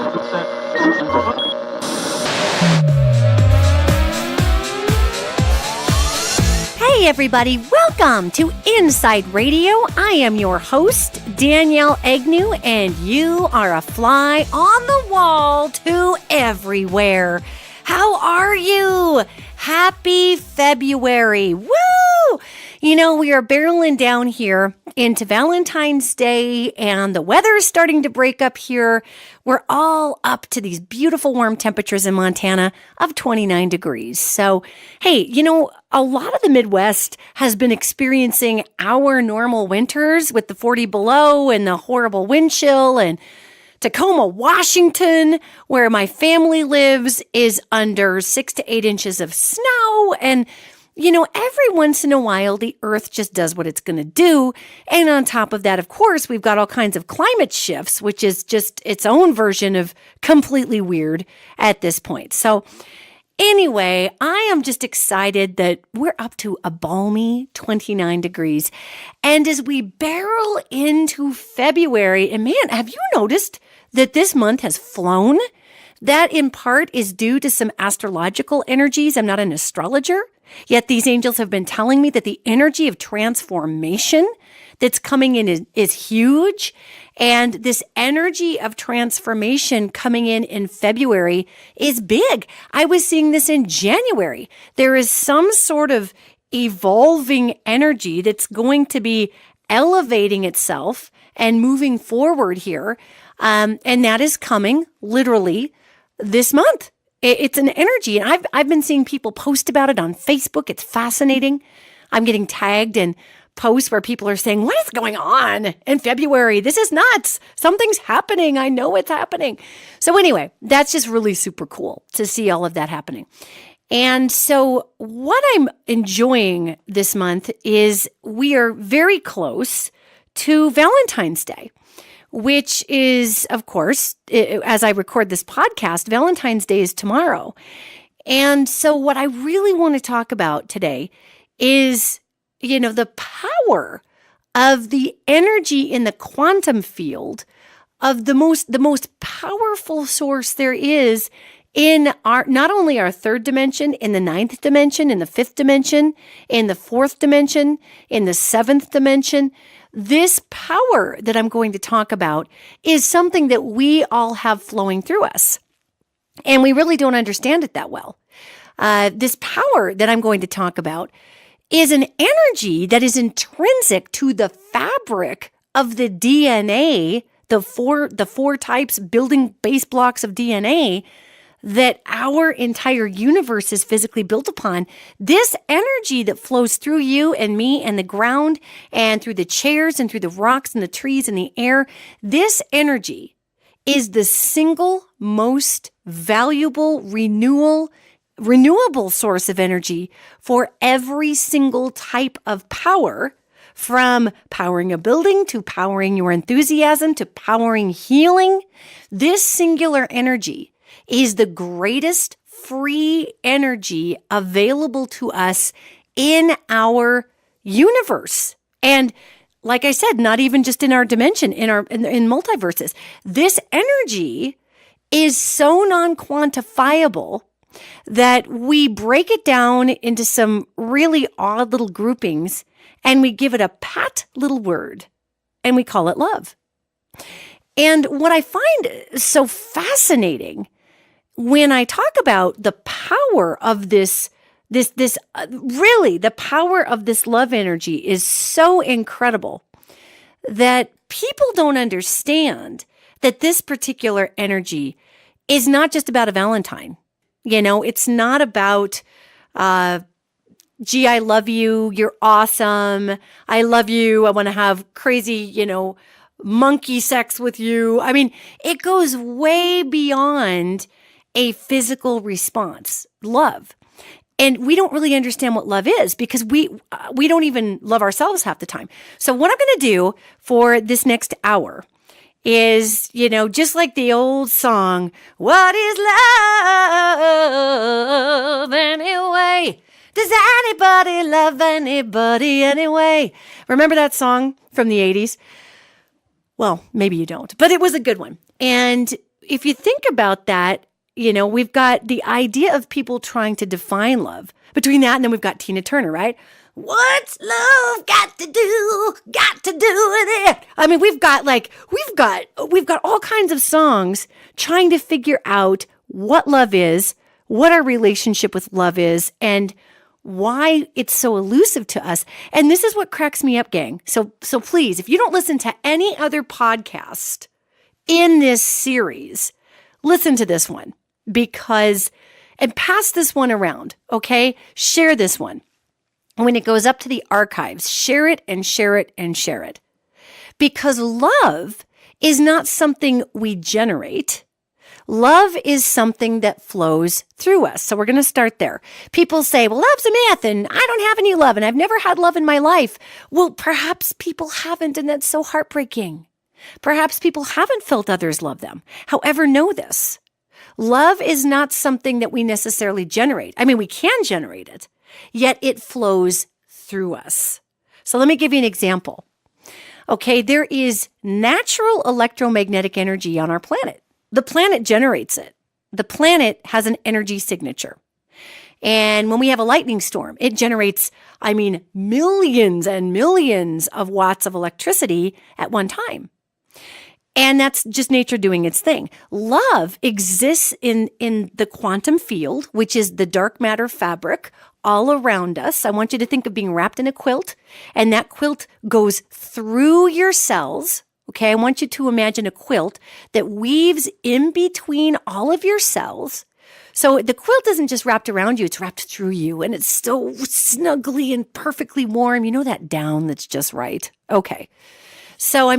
Hey everybody, welcome to InPsightRadio. I am your host, Danielle Egnew, and you are a fly on the wall to everywhere. How are you? Happy February. Woo! You know, we are barreling down here into Valentine's Day, and the weather is starting to break up here. We're all up to these beautiful warm temperatures in Montana of 29 degrees. So, hey, you know, a lot of the Midwest has been experiencing our normal winters with the 40 below and the horrible wind chill, and Tacoma, Washington, where my family lives, is under 6 to 8 inches of snow. And, you know, every once in a while, the earth just does what it's going to do. And on top of that, of course, we've got all kinds of climate shifts, which is just its own version of completely weird at this point. So anyway, I am just excited that we're up to a balmy 29 degrees. And as we barrel into February, and man, have you noticed that this month has flown? That in part is due to some astrological energies. I'm not an astrologer, yet these angels have been telling me that the energy of transformation that's coming in is huge. And this energy of transformation coming in February is big. I was seeing this in January. There is some sort of evolving energy that's going to be elevating itself and moving forward here. And that is coming literally this month. It's an energy. And I've been seeing people post about it on Facebook. It's fascinating. I'm getting tagged in posts where people are saying, what is going on in February? This is nuts. Something's happening. I know it's happening. So anyway, that's just really super cool to see all of that happening. And so what I'm enjoying this month is we are very close to Valentine's Day, which is, of course, as I record this podcast, Valentine's Day is tomorrow. And so what I really want to talk about today is, you know, the power of the energy in the quantum field of the most powerful source there is in our, not only our third dimension, in the ninth dimension, in the fifth dimension, in the fourth dimension, in the seventh dimension. This power that I'm going to talk about is something that we all have flowing through us. And we really don't understand it that well. This power that I'm going to talk about is an energy that is intrinsic to the fabric of the DNA, the four types building base blocks of DNA that our entire universe is physically built upon. This energy that flows through you and me and the ground and through the chairs and through the rocks and the trees and the air, this energy is the single most valuable renewable source of energy for every single type of power, from powering a building to powering your enthusiasm to powering healing. This singular energy is the greatest free energy available to us in our universe. And like I said, not even just in our dimension, in multiverses. This energy is so non-quantifiable that we break it down into some really odd little groupings and we give it a pat little word and we call it love. And what I find so fascinating when I talk about the power of this really the power of this love energy is so incredible that people don't understand that this particular energy is not just about a Valentine. You know, it's not about, gee, I love you. You're awesome. I love you. I want to have crazy, you know, monkey sex with you. I mean, it goes way beyond a physical response, love. And we don't really understand what love is because we don't even love ourselves half the time. So what I'm going to do for this next hour is, you know, just like the old song, what is love anyway? Does anybody love anybody anyway? Remember that song from the 80s? Well, maybe you don't, but it was a good one. And if you think about that, we've got the idea of people trying to define love. Between that and then we've got Tina Turner, right? What's love got to do with it? I mean, we've got all kinds of songs trying to figure out what love is, what our relationship with love is, and why it's so elusive to us. And this is what cracks me up, gang. So please, if you don't listen to any other podcast in this series, listen to this one and pass this one around, okay? Share this one. When it goes up to the archives, share it and share it and share it. Because love is not something we generate. Love is something that flows through us. So we're going to start there. People say, well, love's a myth and I don't have any love and I've never had love in my life. Well, perhaps people haven't, and that's so heartbreaking. Perhaps people haven't felt others love them. However, know this. Love is not something that we necessarily generate. I mean, we can generate it, yet it flows through us. So let me give you an example. Okay, there is natural electromagnetic energy on our planet. The planet generates it. The planet has an energy signature. And when we have a lightning storm, it generates, millions and millions of watts of electricity at one time. And that's just nature doing its thing. Love exists in the quantum field, which is the dark matter fabric all around us. I want you to think of being wrapped in a quilt, and that quilt goes through your cells. Okay, I want you to imagine a quilt that weaves in between all of your cells. So the quilt isn't just wrapped around you, it's wrapped through you, and it's so snuggly and perfectly warm. You know that down that's just right. Okay. So,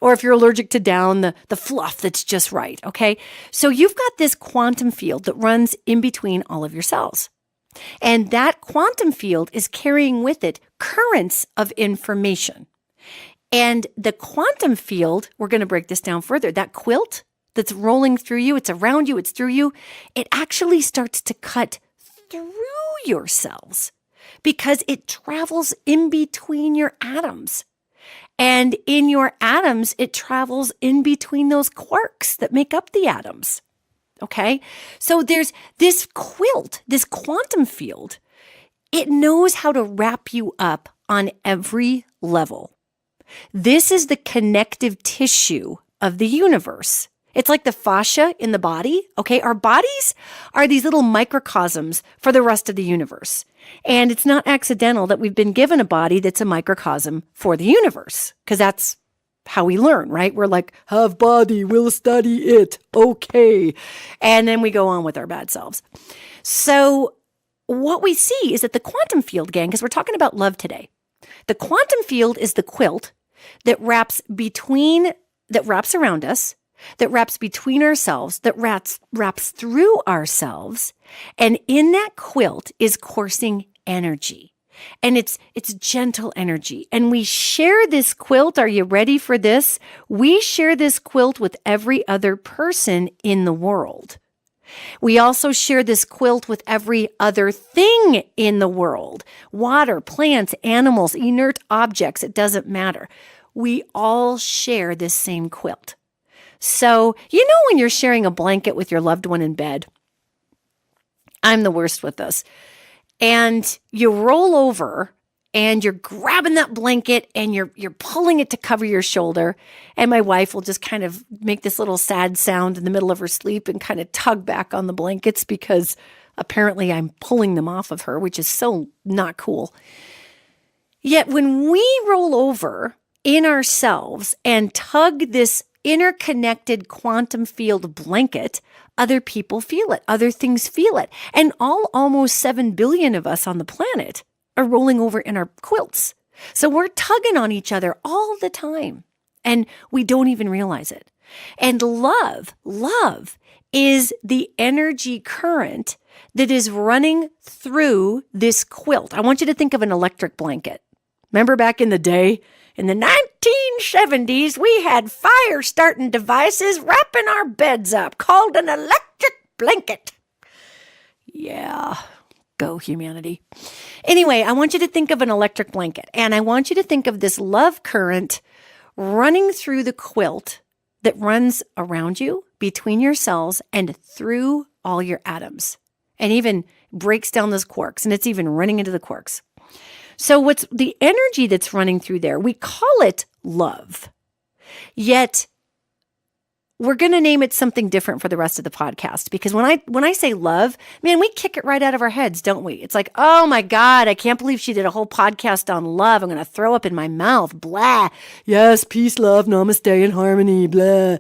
or if you're allergic to down, the fluff that's just right, okay? So you've got this quantum field that runs in between all of your cells. And that quantum field is carrying with it currents of information. And the quantum field, we're going to break this down further, that quilt that's rolling through you, it's around you, it's through you, it actually starts to cut through your cells because it travels in between your atoms. And in your atoms, it travels in between those quarks that make up the atoms. Okay? So there's this quilt, this quantum field. It knows how to wrap you up on every level. This is the connective tissue of the universe. It's like the fascia in the body. Okay? Our bodies are these little microcosms for the rest of the universe. And it's not accidental that we've been given a body that's a microcosm for the universe, because that's how we learn, right? We're like, have body, we'll study it. Okay. And then we go on with our bad selves. So what we see is that the quantum field, gang, because we're talking about love today, the quantum field is the quilt that wraps around us, that wraps between ourselves, that wraps through ourselves. And in that quilt is coursing energy. And it's gentle energy. And we share this quilt. Are you ready for this? We share this quilt with every other person in the world. We also share this quilt with every other thing in the world. Water, plants, animals, inert objects, it doesn't matter. We all share this same quilt. So, when you're sharing a blanket with your loved one in bed, I'm the worst with this. And you roll over and you're grabbing that blanket and you're pulling it to cover your shoulder. And my wife will just kind of make this little sad sound in the middle of her sleep and kind of tug back on the blankets because apparently I'm pulling them off of her, which is so not cool. Yet when we roll over in ourselves and tug this interconnected quantum field blanket, other people feel it. Other things feel it. And almost 7 billion of us on the planet are rolling over in our quilts. So we're tugging on each other all the time. And we don't even realize it. And love is the energy current that is running through this quilt. I want you to think of an electric blanket. Remember back in the day? In the 1970s, we had fire-starting devices wrapping our beds up called an electric blanket. Yeah, go humanity. Anyway, I want you to think of an electric blanket, and I want you to think of this love current running through the quilt that runs around you, between your cells, and through all your atoms, and even breaks down those quarks, and it's even running into the quarks. So what's the energy that's running through there? We call it love. Yet we're going to name it something different for the rest of the podcast, because when I say love, man, we kick it right out of our heads, don't we? It's like, oh my God, I can't believe she did a whole podcast on love. I'm going to throw up in my mouth. Blah. Yes, peace, love, namaste, and harmony. Blah.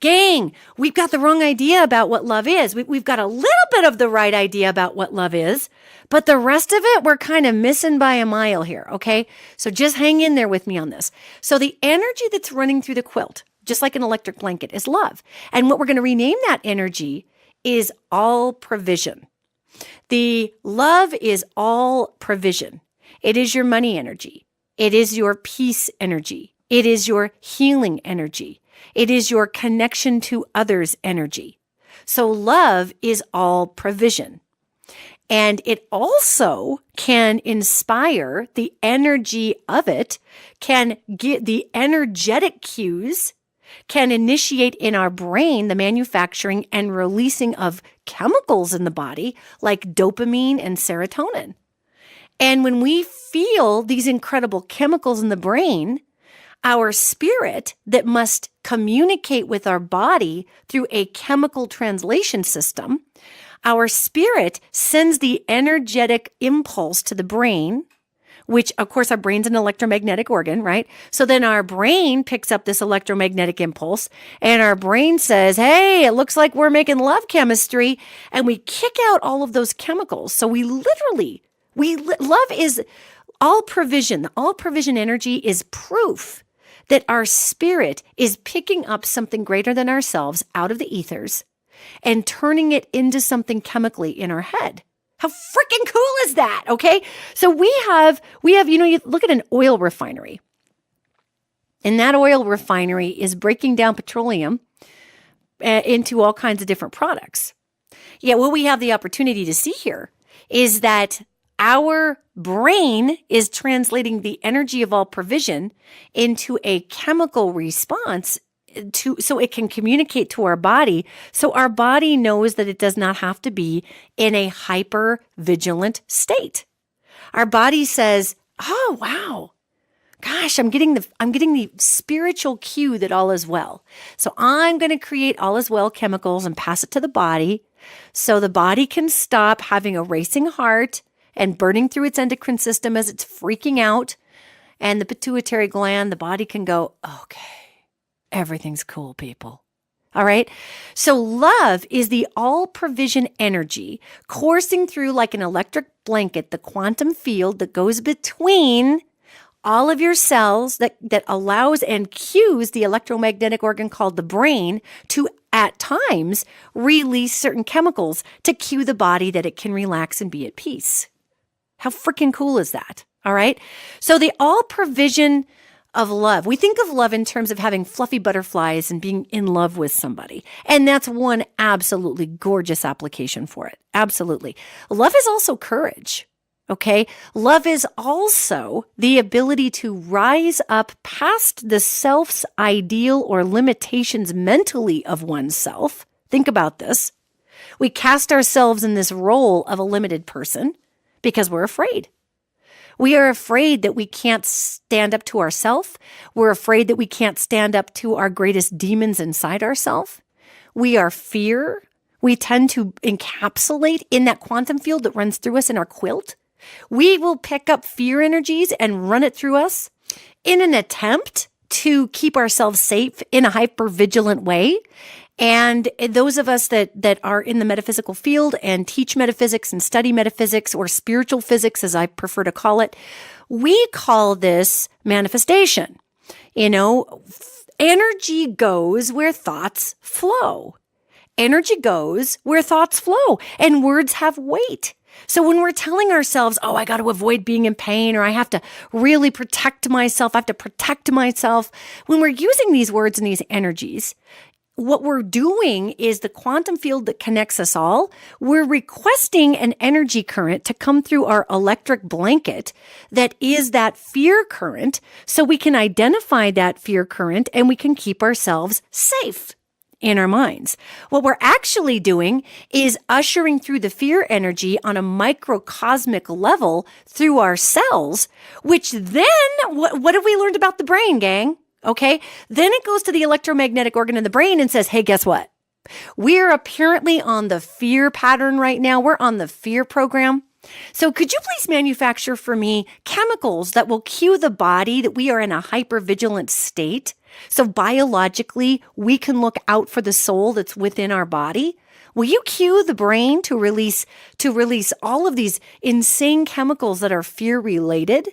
Gang, we've got the wrong idea about what love is. We've got a little bit of the right idea about what love is, but the rest of it, we're kind of missing by a mile here, okay? So just hang in there with me on this. So the energy that's running through the quilt, just like an electric blanket, is love. And what we're going to rename that energy is all provision. The love is all provision. It is your money energy. It is your peace energy. It is your healing energy. It is your connection to others energy. So love is all provision. And it also can inspire the energy of it, can get the energetic cues, can initiate in our brain the manufacturing and releasing of chemicals in the body like dopamine and serotonin. And when we feel these incredible chemicals in the brain, our spirit that must communicate with our body through a chemical translation system, our spirit sends the energetic impulse to the brain, which, of course, our brain's an electromagnetic organ, right? So then our brain picks up this electromagnetic impulse, and our brain says, hey, it looks like we're making love chemistry, and we kick out all of those chemicals. So love is all provision. The all provision energy is proof that our spirit is picking up something greater than ourselves out of the ethers and turning it into something chemically in our head. How freaking cool is that? Okay. So we have, you look at an oil refinery, and that oil refinery is breaking down petroleum into all kinds of different products. Yeah. What we have the opportunity to see here is that our brain is translating the energy of all provision into a chemical response so it can communicate to our body. So our body knows that it does not have to be in a hyper vigilant state. Our body says, oh, wow, gosh, I'm getting the spiritual cue that all is well. So I'm going to create all is well chemicals and pass it to the body so the body can stop having a racing heart and burning through its endocrine system as it's freaking out. And the pituitary gland, the body can go, okay, everything's cool, people. All right. So love is the all provision energy coursing through like an electric blanket, the quantum field that goes between all of your cells that allows and cues the electromagnetic organ called the brain to, at times, release certain chemicals to cue the body that it can relax and be at peace. How freaking cool is that? All right. So the all provision of love, we think of love in terms of having fluffy butterflies and being in love with somebody. And that's one absolutely gorgeous application for it. Absolutely. Love is also courage. Okay. Love is also the ability to rise up past the self's ideal or limitations mentally of oneself. Think about this. We cast ourselves in this role of a limited person because we're afraid. We are afraid that we can't stand up to ourselves. We're afraid that we can't stand up to our greatest demons inside ourselves. We are fear. We tend to encapsulate in that quantum field that runs through us in our quilt. We will pick up fear energies and run it through us in an attempt to keep ourselves safe in a hyper-vigilant way. And those of us that are in the metaphysical field and teach metaphysics and study metaphysics, or spiritual physics, as I prefer to call it, we call this manifestation. Energy goes where thoughts flow. Energy goes where thoughts flow, and words have weight. So when we're telling ourselves, oh, I got to avoid being in pain, or I have to really protect myself, when we're using these words and these energies, what we're doing is the quantum field that connects us all, we're requesting an energy current to come through our electric blanket that is that fear current, so we can identify that fear current and we can keep ourselves safe in our minds. What we're actually doing is ushering through the fear energy on a microcosmic level through our cells, which then, what have we learned about the brain, gang? Okay. Then it goes to the electromagnetic organ in the brain and says, hey, guess what? We're apparently on the fear pattern right now. We're on the fear program. So could you please manufacture for me chemicals that will cue the body that we are in a hypervigilant state? So biologically, we can look out for the soul that's within our body. Will you cue the brain to release all of these insane chemicals that are fear related?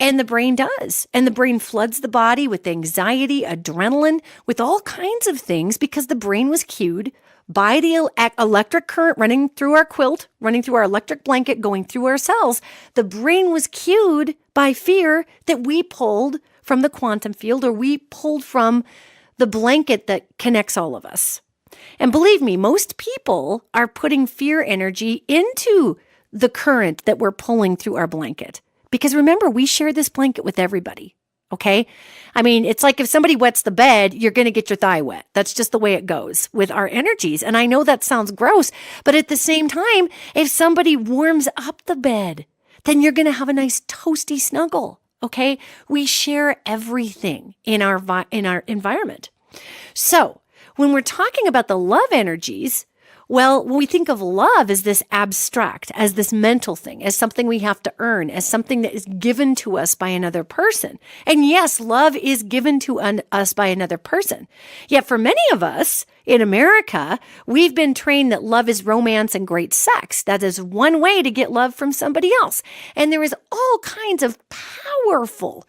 And the brain does. And the brain floods the body with anxiety, adrenaline, with all kinds of things because the brain was cued by the electric current running through our quilt, running through our electric blanket, going through our cells. The brain was cued by fear that we pulled from the quantum field, or we pulled from the blanket that connects all of us. And believe me, most people are putting fear energy into the current that we're pulling through our blanket. Because remember, we share this blanket with everybody. Okay? I mean, it's like if somebody wets the bed, you're going to get your thigh wet. That's just the way it goes with our energies. And I know that sounds gross, but at the same time, if somebody warms up the bed, then you're going to have a nice toasty snuggle. Okay? We share everything in our environment. So when we're talking about the love energies, well, when we think of love as this abstract, as this mental thing, as something we have to earn, as something that is given to us by another person. And yes, love is given to us by another person. Yet for many of us in America, we've been trained that love is romance and great sex. That is one way to get love from somebody else. And there is all kinds of powerful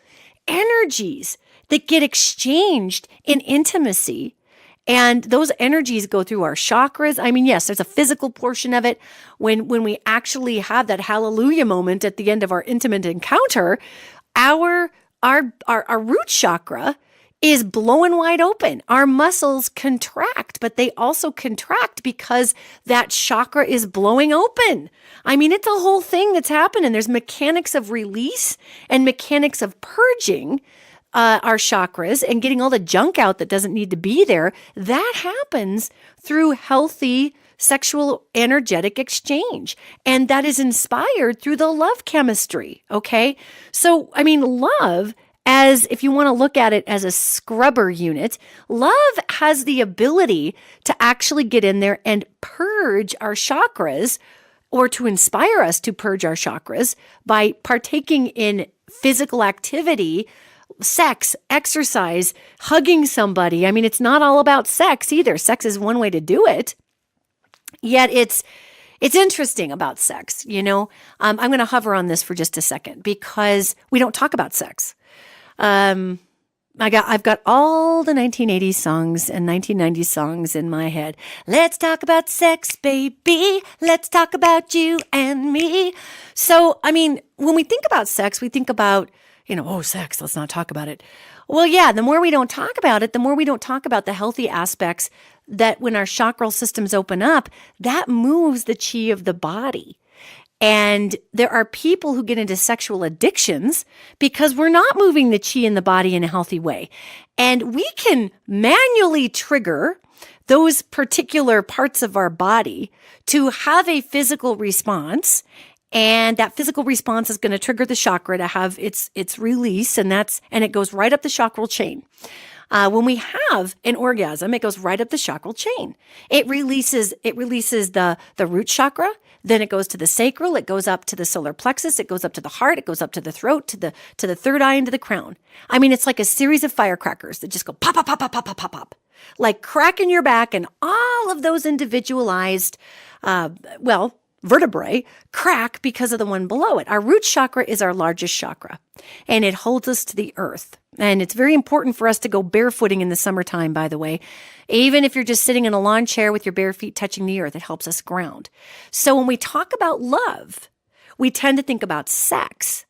energies that get exchanged in intimacy. And those energies go through our chakras. I mean, yes, there's a physical portion of it. When we actually have that hallelujah moment at the end of our intimate encounter, our root chakra is blowing wide open. Our muscles contract, but they also contract because that chakra is blowing open. I mean, it's a whole thing that's happening. There's mechanics of release and mechanics of purging our chakras and getting all the junk out that doesn't need to be there. That happens through healthy sexual energetic exchange. And that is inspired through the love chemistry. Okay. So, I mean, love, as if you want to look at it as a scrubber unit, love has the ability to actually get in there and purge our chakras, or to inspire us to purge our chakras by partaking in physical activity, sex, exercise, hugging somebody. I mean, it's not all about sex either. Sex is one way to do it. Yet it's interesting about sex, you know. I'm going to hover on this for just a second because we don't talk about sex. I've got all the 1980s songs and 1990s songs in my head. Let's talk about sex, baby. Let's talk about you and me. So, I mean, when we think about sex, we think about, oh, sex, let's not talk about it. Well, yeah, the more we don't talk about it, the more we don't talk about the healthy aspects that when our chakral systems open up, that moves the chi of the body. And there are people who get into sexual addictions because we're not moving the chi in the body in a healthy way. And we can manually trigger those particular parts of our body to have a physical response. And that physical response is going to trigger the chakra to have its release, and it goes right up the chakral chain. When we have an orgasm, it goes right up the chakral chain. It releases the root chakra. Then it goes to the sacral. It goes up to the solar plexus. It goes up to the heart. It goes up to the throat, to the third eye, and to the crown. I mean, it's like a series of firecrackers that just go pop, pop, pop, pop, pop, pop, pop, pop, like cracking your back, and all of those individualized, vertebrae crack because of the one below it. Our root chakra is our largest chakra, and it holds us to the earth. And it's very important for us to go barefooting in the summertime, by the way. Even if you're just sitting in a lawn chair with your bare feet touching the earth, it helps us ground. So when we talk about love, we tend to think about sex.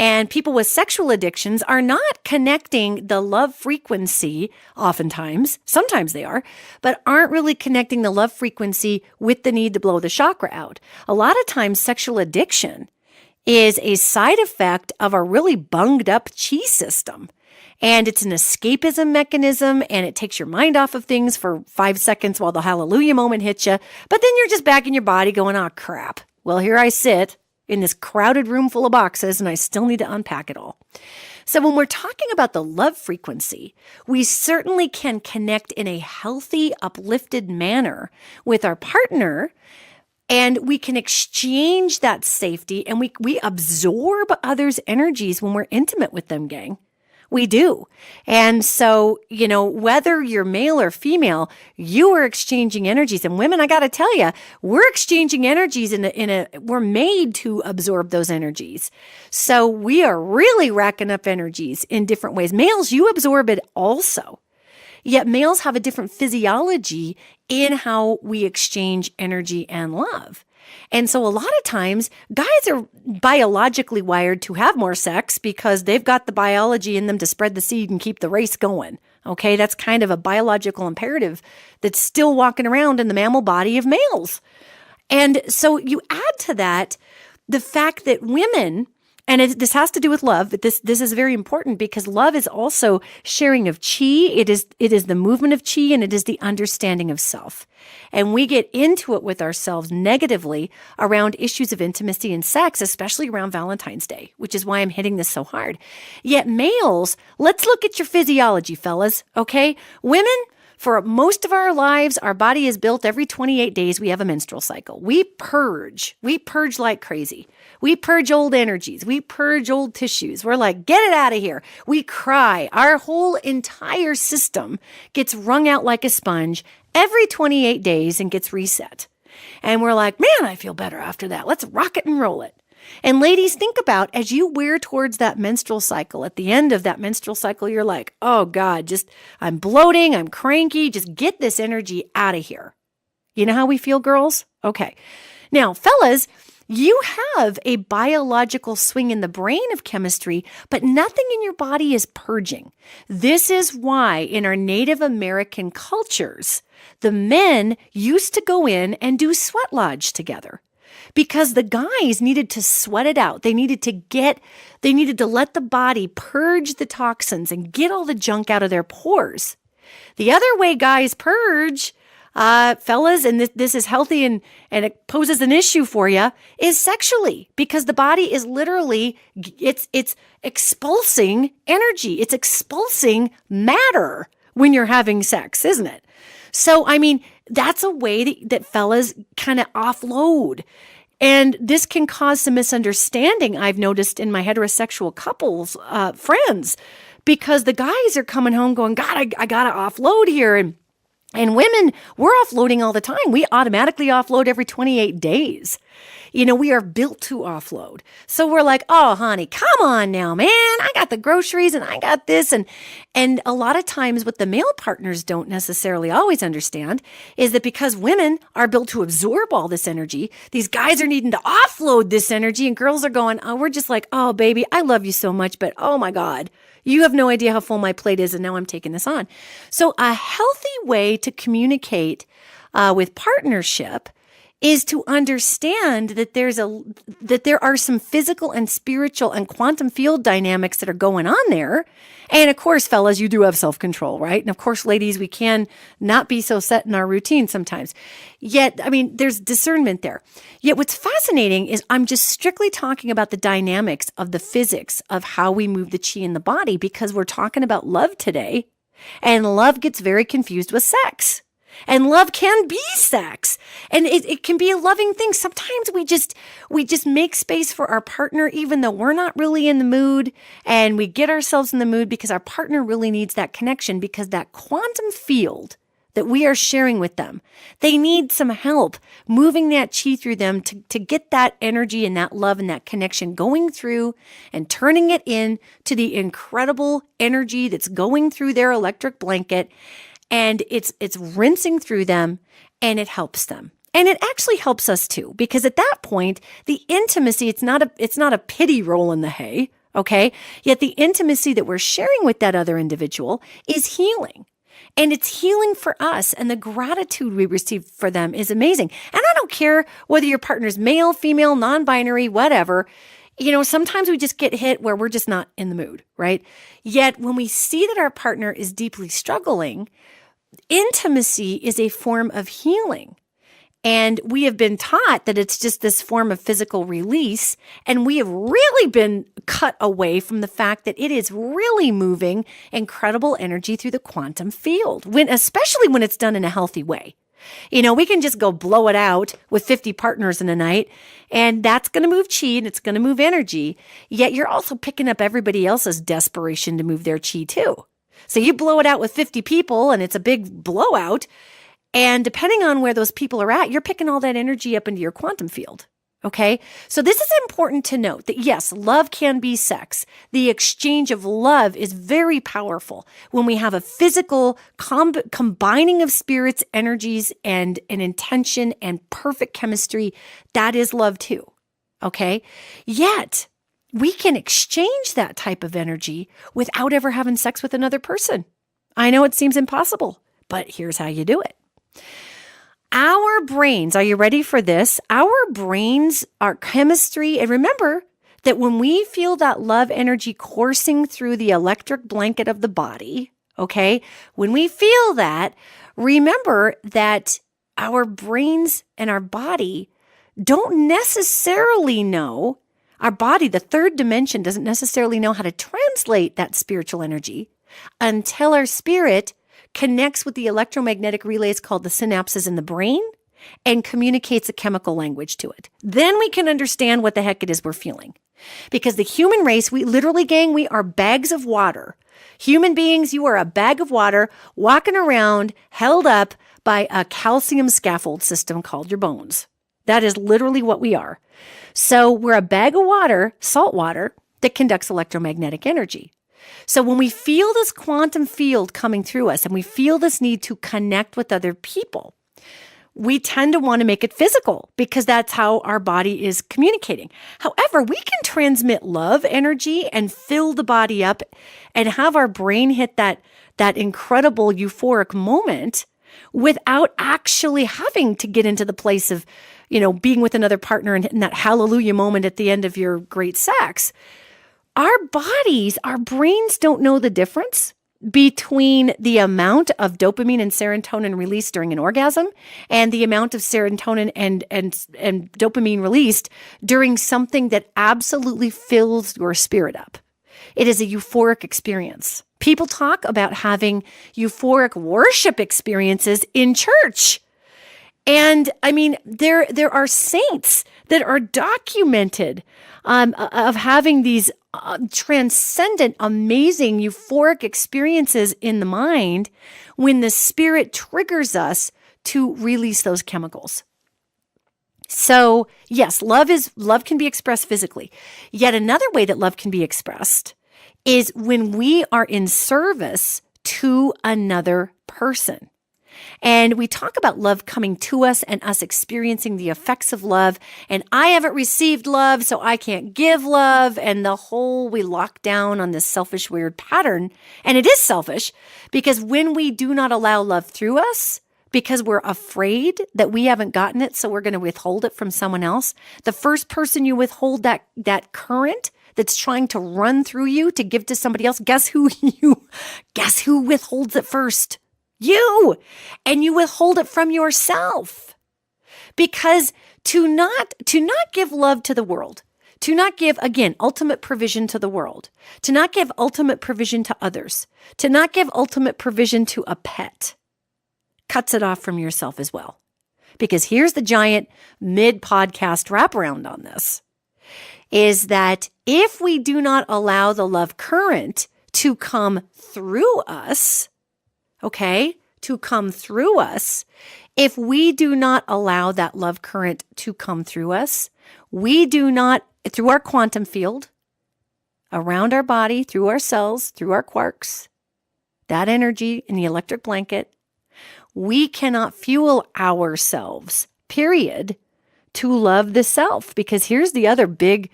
And people with sexual addictions are not connecting the love frequency oftentimes. Sometimes they are, but aren't really connecting the love frequency with the need to blow the chakra out. A lot of times sexual addiction is a side effect of a really bunged up chi system. And it's an escapism mechanism, and it takes your mind off of things for 5 seconds while the hallelujah moment hits you. But then you're just back in your body going, oh, crap. Well, here I sit in this crowded room full of boxes, and I still need to unpack it all. So when we're talking about the love frequency, we certainly can connect in a healthy, uplifted manner with our partner, and we can exchange that safety, and we absorb others' energies when we're intimate with them, gang. We do. And so, whether you're male or female, you are exchanging energies. And women, I got to tell you, we're exchanging energies we're made to absorb those energies. So we are really racking up energies in different ways. Males, you absorb it also. Yet males have a different physiology in how we exchange energy and love. And so a lot of times guys are biologically wired to have more sex because they've got the biology in them to spread the seed and keep the race going. Okay, that's kind of a biological imperative that's still walking around in the mammal body of males. And so you add to that the fact that women, and this has to do with love, but this is very important because love is also sharing of chi. It is the movement of chi, and it is the understanding of self. And we get into it with ourselves negatively around issues of intimacy and sex, especially around Valentine's Day, which is why I'm hitting this so hard. Yet males, let's look at your physiology, fellas, okay? Women, for most of our lives, our body is built every 28 days. We have a menstrual cycle. We purge like crazy. We purge old energies. We purge old tissues. We're like, get it out of here. We cry. Our whole entire system gets wrung out like a sponge every 28 days and gets reset. And we're like, man, I feel better after that. Let's rock it and roll it. And ladies, think about as you wear towards that menstrual cycle, at the end of that menstrual cycle, you're like, oh God, I'm bloating, I'm cranky, just get this energy out of here. You know how we feel, girls? Okay. Now, fellas, you have a biological swing in the brain of chemistry, but nothing in your body is purging. This is why in our Native American cultures, the men used to go in and do sweat lodge together. Because the guys needed to sweat it out. They needed to let the body purge the toxins and get all the junk out of their pores. The other way guys purge, fellas, and this is healthy and it poses an issue for you, is sexually, because the body is literally, it's expulsing energy. It's expulsing matter when you're having sex, isn't it? So, I mean, that's a way that fellas kind of offload. And this can cause some misunderstanding, I've noticed in my heterosexual couples, friends, because the guys are coming home going, God, I got to offload here. And women, we're offloading all the time. We automatically offload every 28 days. We are built to offload. So we're like, oh, honey, come on now, man. I got the groceries and I got this. And a lot of times what the male partners don't necessarily always understand is that because women are built to absorb all this energy, these guys are needing to offload this energy, and girls are going, oh, we're just like, oh, baby, I love you so much, but oh my God, you have no idea how full my plate is, and now I'm taking this on. So a healthy way to communicate with partnership is to understand that there are some physical and spiritual and quantum field dynamics that are going on there. And of course, fellas, you do have self-control, right? And of course, ladies, we can not be so set in our routine sometimes. Yet, I mean, there's discernment there. Yet what's fascinating is I'm just strictly talking about the dynamics of the physics of how we move the chi in the body, because we're talking about love today, and love gets very confused with sex. And love can be sex, and it can be a loving thing. Sometimes we just make space for our partner, even though we're not really in the mood, and we get ourselves in the mood because our partner really needs that connection, because that quantum field that we are sharing with them, they need some help moving that chi through them to get that energy and that love and that connection going through and turning it in to the incredible energy that's going through their electric blanket. And it's rinsing through them, and it helps them. And it actually helps us too, because at that point, the intimacy, it's not a pity roll in the hay. Okay. Yet the intimacy that we're sharing with that other individual is healing. And it's healing for us. And the gratitude we receive for them is amazing. And I don't care whether your partner's male, female, non-binary, whatever. Sometimes we just get hit where we're just not in the mood, right? Yet when we see that our partner is deeply struggling, intimacy is a form of healing. And we have been taught that it's just this form of physical release. And we have really been cut away from the fact that it is really moving incredible energy through the quantum field, especially when it's done in a healthy way. We can just go blow it out with 50 partners in a night, and that's going to move chi and it's going to move energy. Yet you're also picking up everybody else's desperation to move their chi too. So you blow it out with 50 people and it's a big blowout. And depending on where those people are at, you're picking all that energy up into your quantum field. Okay. So this is important to note that yes, love can be sex. The exchange of love is very powerful when we have a physical combining of spirits, energies, and an intention and perfect chemistry. That is love too. Okay. Yet we can exchange that type of energy without ever having sex with another person. I know it seems impossible, but here's how you do it. Our brains, are you ready for this? Our brains, our chemistry, and remember that when we feel that love energy coursing through the electric blanket of the body, okay, when we feel that, remember that our brains and our body don't necessarily know, our body, the third dimension, doesn't necessarily know how to translate that spiritual energy until our spirit connects with the electromagnetic relays called the synapses in the brain and communicates a chemical language to it. Then we can understand what the heck it is we're feeling. Because the human race, we literally, gang, we are bags of water. Human beings, you are a bag of water walking around held up by a calcium scaffold system called your bones. That is literally what we are. So we're a bag of water, salt water, that conducts electromagnetic energy. So when we feel this quantum field coming through us and we feel this need to connect with other people, we tend to want to make it physical because that's how our body is communicating. However, we can transmit love energy and fill the body up and have our brain hit that incredible euphoric moment without actually having to get into the place of, being with another partner and hitting that hallelujah moment at the end of your great sex. Our bodies, our brains don't know the difference between the amount of dopamine and serotonin released during an orgasm and the amount of serotonin and dopamine released during something that absolutely fills your spirit up. It is a euphoric experience. People talk about having euphoric worship experiences in church. And I mean, there are saints that are documented of having these transcendent, amazing, euphoric experiences in the mind when the spirit triggers us to release those chemicals. So yes, love can be expressed physically. Yet another way that love can be expressed is when we are in service to another person. And we talk about love coming to us and us experiencing the effects of love. And I haven't received love, so I can't give love. And we lock down on this selfish, weird pattern. And it is selfish because when we do not allow love through us, because we're afraid that we haven't gotten it, so we're going to withhold it from someone else. The first person you withhold that current that's trying to run through you to give to somebody else, guess who withholds it first? You. And you withhold it from yourself. Because to not give love to the world, to not give, again, ultimate provision to the world, to not give ultimate provision to others, to not give ultimate provision to a pet, cuts it off from yourself as well. Because here's the giant mid-podcast wraparound on this, is that if we do not allow the love current to come through us, if we do not allow that love current to come through us, we do not, through our quantum field, around our body, through our cells, through our quarks, that energy in the electric blanket, we cannot fuel ourselves, period, to love the self. Because here's the other big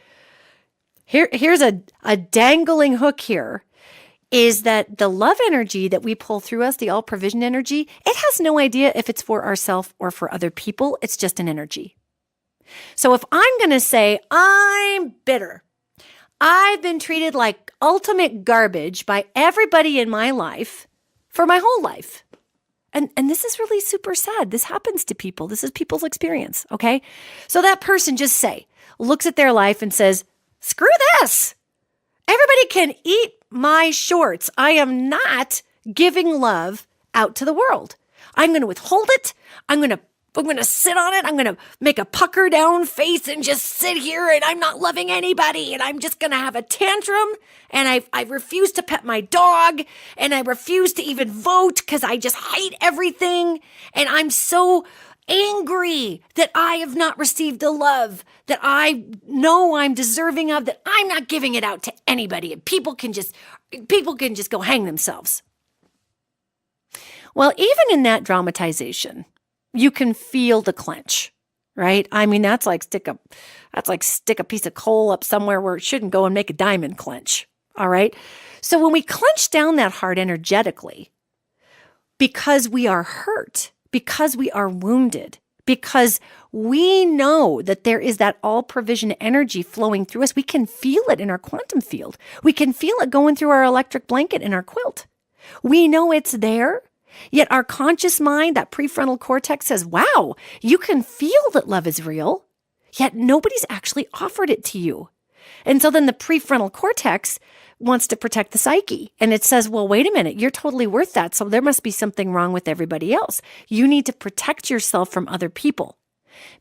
Here's a dangling hook here, is that the love energy that we pull through us, the all provision energy, it has no idea if it's for ourselves or for other people. It's just an energy. So if I'm going to say, I'm bitter, I've been treated like ultimate garbage by everybody in my life for my whole life. And this is really super sad. This happens to people. This is people's experience, okay? So that person just looks at their life and says, screw this. Everybody can eat my shorts. I am not giving love out to the world. I'm going to withhold it. I'm going to sit on it. I'm going to make a pucker down face and just sit here, and I'm not loving anybody, and I'm just going to have a tantrum, and I refuse to pet my dog, and I refuse to even vote because I just hate everything, and I'm so angry that I have not received the love that I know I'm deserving of, that I'm not giving it out to anybody, and people can just go hang themselves. Well, even in that dramatization, you can feel the clench, right? I mean, that's like stick a piece of coal up somewhere where it shouldn't go and make a diamond clench. All right. So when we clench down that heart energetically, because we are hurt, because we are wounded, because we know that there is that all provision energy flowing through us, we can feel it in our quantum field. We can feel it going through our electric blanket in our quilt. We know it's there. Yet our conscious mind, that prefrontal cortex, says, wow, you can feel that love is real, yet nobody's actually offered it to you. And so then the prefrontal cortex wants to protect the psyche. And it says, well, wait a minute, you're totally worth that. So there must be something wrong with everybody else. You need to protect yourself from other people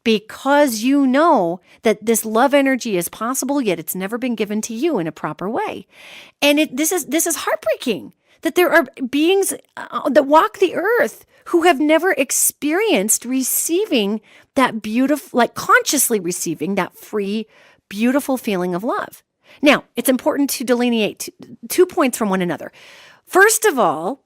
because you know that this love energy is possible, yet it's never been given to you in a proper way. And this is heartbreaking. That there are beings that walk the earth who have never experienced receiving that beautiful, like consciously receiving that free, beautiful feeling of love. Now, it's important to delineate 2 points from one another. First of all,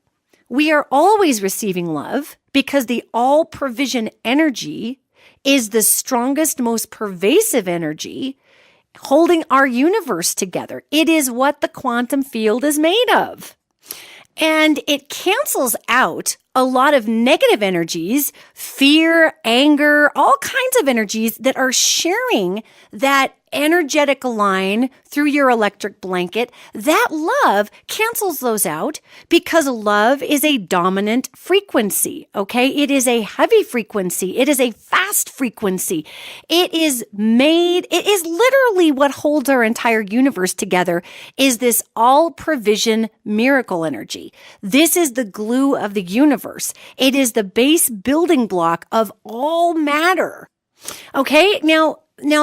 we are always receiving love because the all provision energy is the strongest, most pervasive energy holding our universe together. It is what the quantum field is made of. And it cancels out a lot of negative energies, fear, anger, all kinds of energies that are sharing that energetic line through your electric blanket. That love cancels those out because love is a dominant frequency, okay? It is a heavy frequency. It is a fast frequency. It is literally what holds our entire universe together is this all provision miracle energy. This is the glue of the universe. It is the base building block of all matter. Okay, now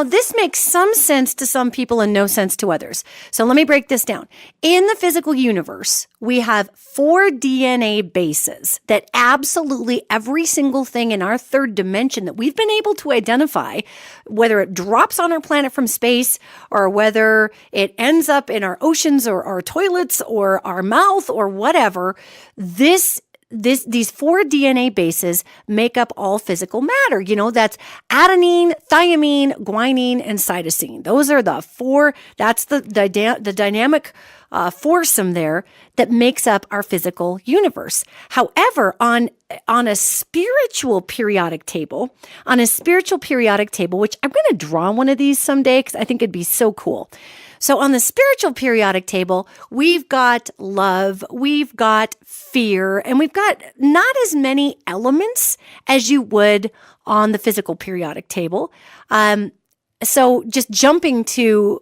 this makes some sense to some people and no sense to others. So let me break this down. In the physical universe, we have 4 DNA bases that absolutely every single thing in our third dimension that we've been able to identify, whether it drops on our planet from space or whether it ends up in our oceans or our toilets or our mouth or whatever, these 4 DNA bases make up all physical matter. That's adenine, thymine, guanine, and cytosine. Those are the 4. That's the dynamic foursome there that makes up our physical universe. However, on a spiritual periodic table, which I'm going to draw one of these someday because I think it'd be so cool. So on the spiritual periodic table, we've got love, we've got fear, and we've got not as many elements as you would on the physical periodic table. So just jumping to,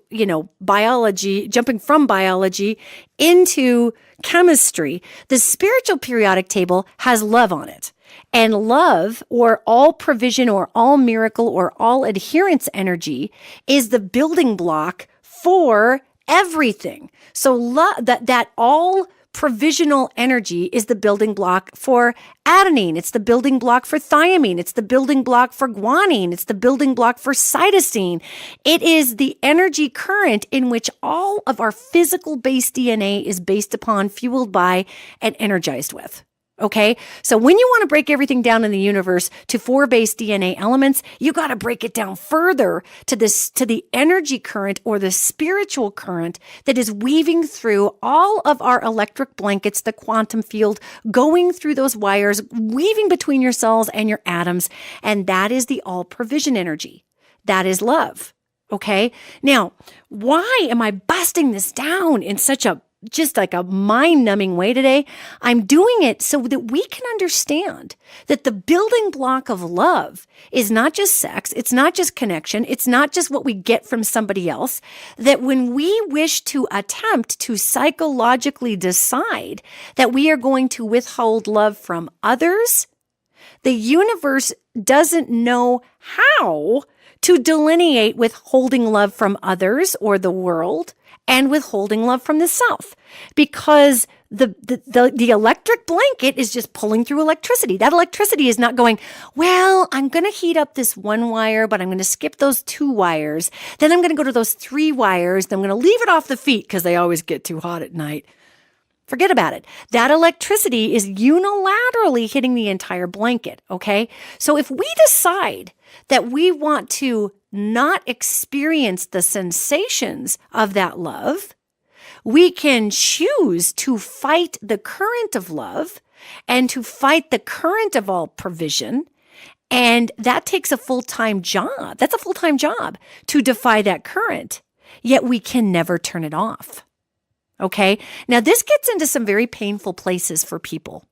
biology, jumping from biology into chemistry, the spiritual periodic table has love on it. And love, or all provision, or all miracle, or all adherence energy is the building block for everything. So that all provisional energy is the building block for adenine. It's the building block for thymine. It's the building block for guanine. It's the building block for cytosine. It is the energy current in which all of our physical base DNA is based upon, fueled by, and energized with. Okay. So when you want to break everything down in the universe to 4 base DNA elements, you got to break it down further to the energy current or the spiritual current that is weaving through all of our electric blankets, the quantum field, going through those wires, weaving between your cells and your atoms. And that is the all provision energy. That is love. Okay. Now, why am I busting this down in such a just like a mind-numbing way today? I'm doing it so that we can understand that the building block of love is not just sex, it's not just connection, it's not just what we get from somebody else, that when we wish to attempt to psychologically decide that we are going to withhold love from others, the universe doesn't know how to delineate withholding love from others or the world and withholding love from the self, because the electric blanket is just pulling through electricity. That electricity is not going, well, I'm going to heat up this 1 wire, but I'm going to skip those 2 wires. Then I'm going to go to those 3 wires. Then I'm going to leave it off the feet because they always get too hot at night. Forget about it. That electricity is unilaterally hitting the entire blanket, okay? So if we decide that we want to not experience the sensations of that love, we can choose to fight the current of love and to fight the current of all provision. And that takes a full-time job. That's a full-time job to defy that current. Yet we can never turn it off. Okay. Now this gets into some very painful places for people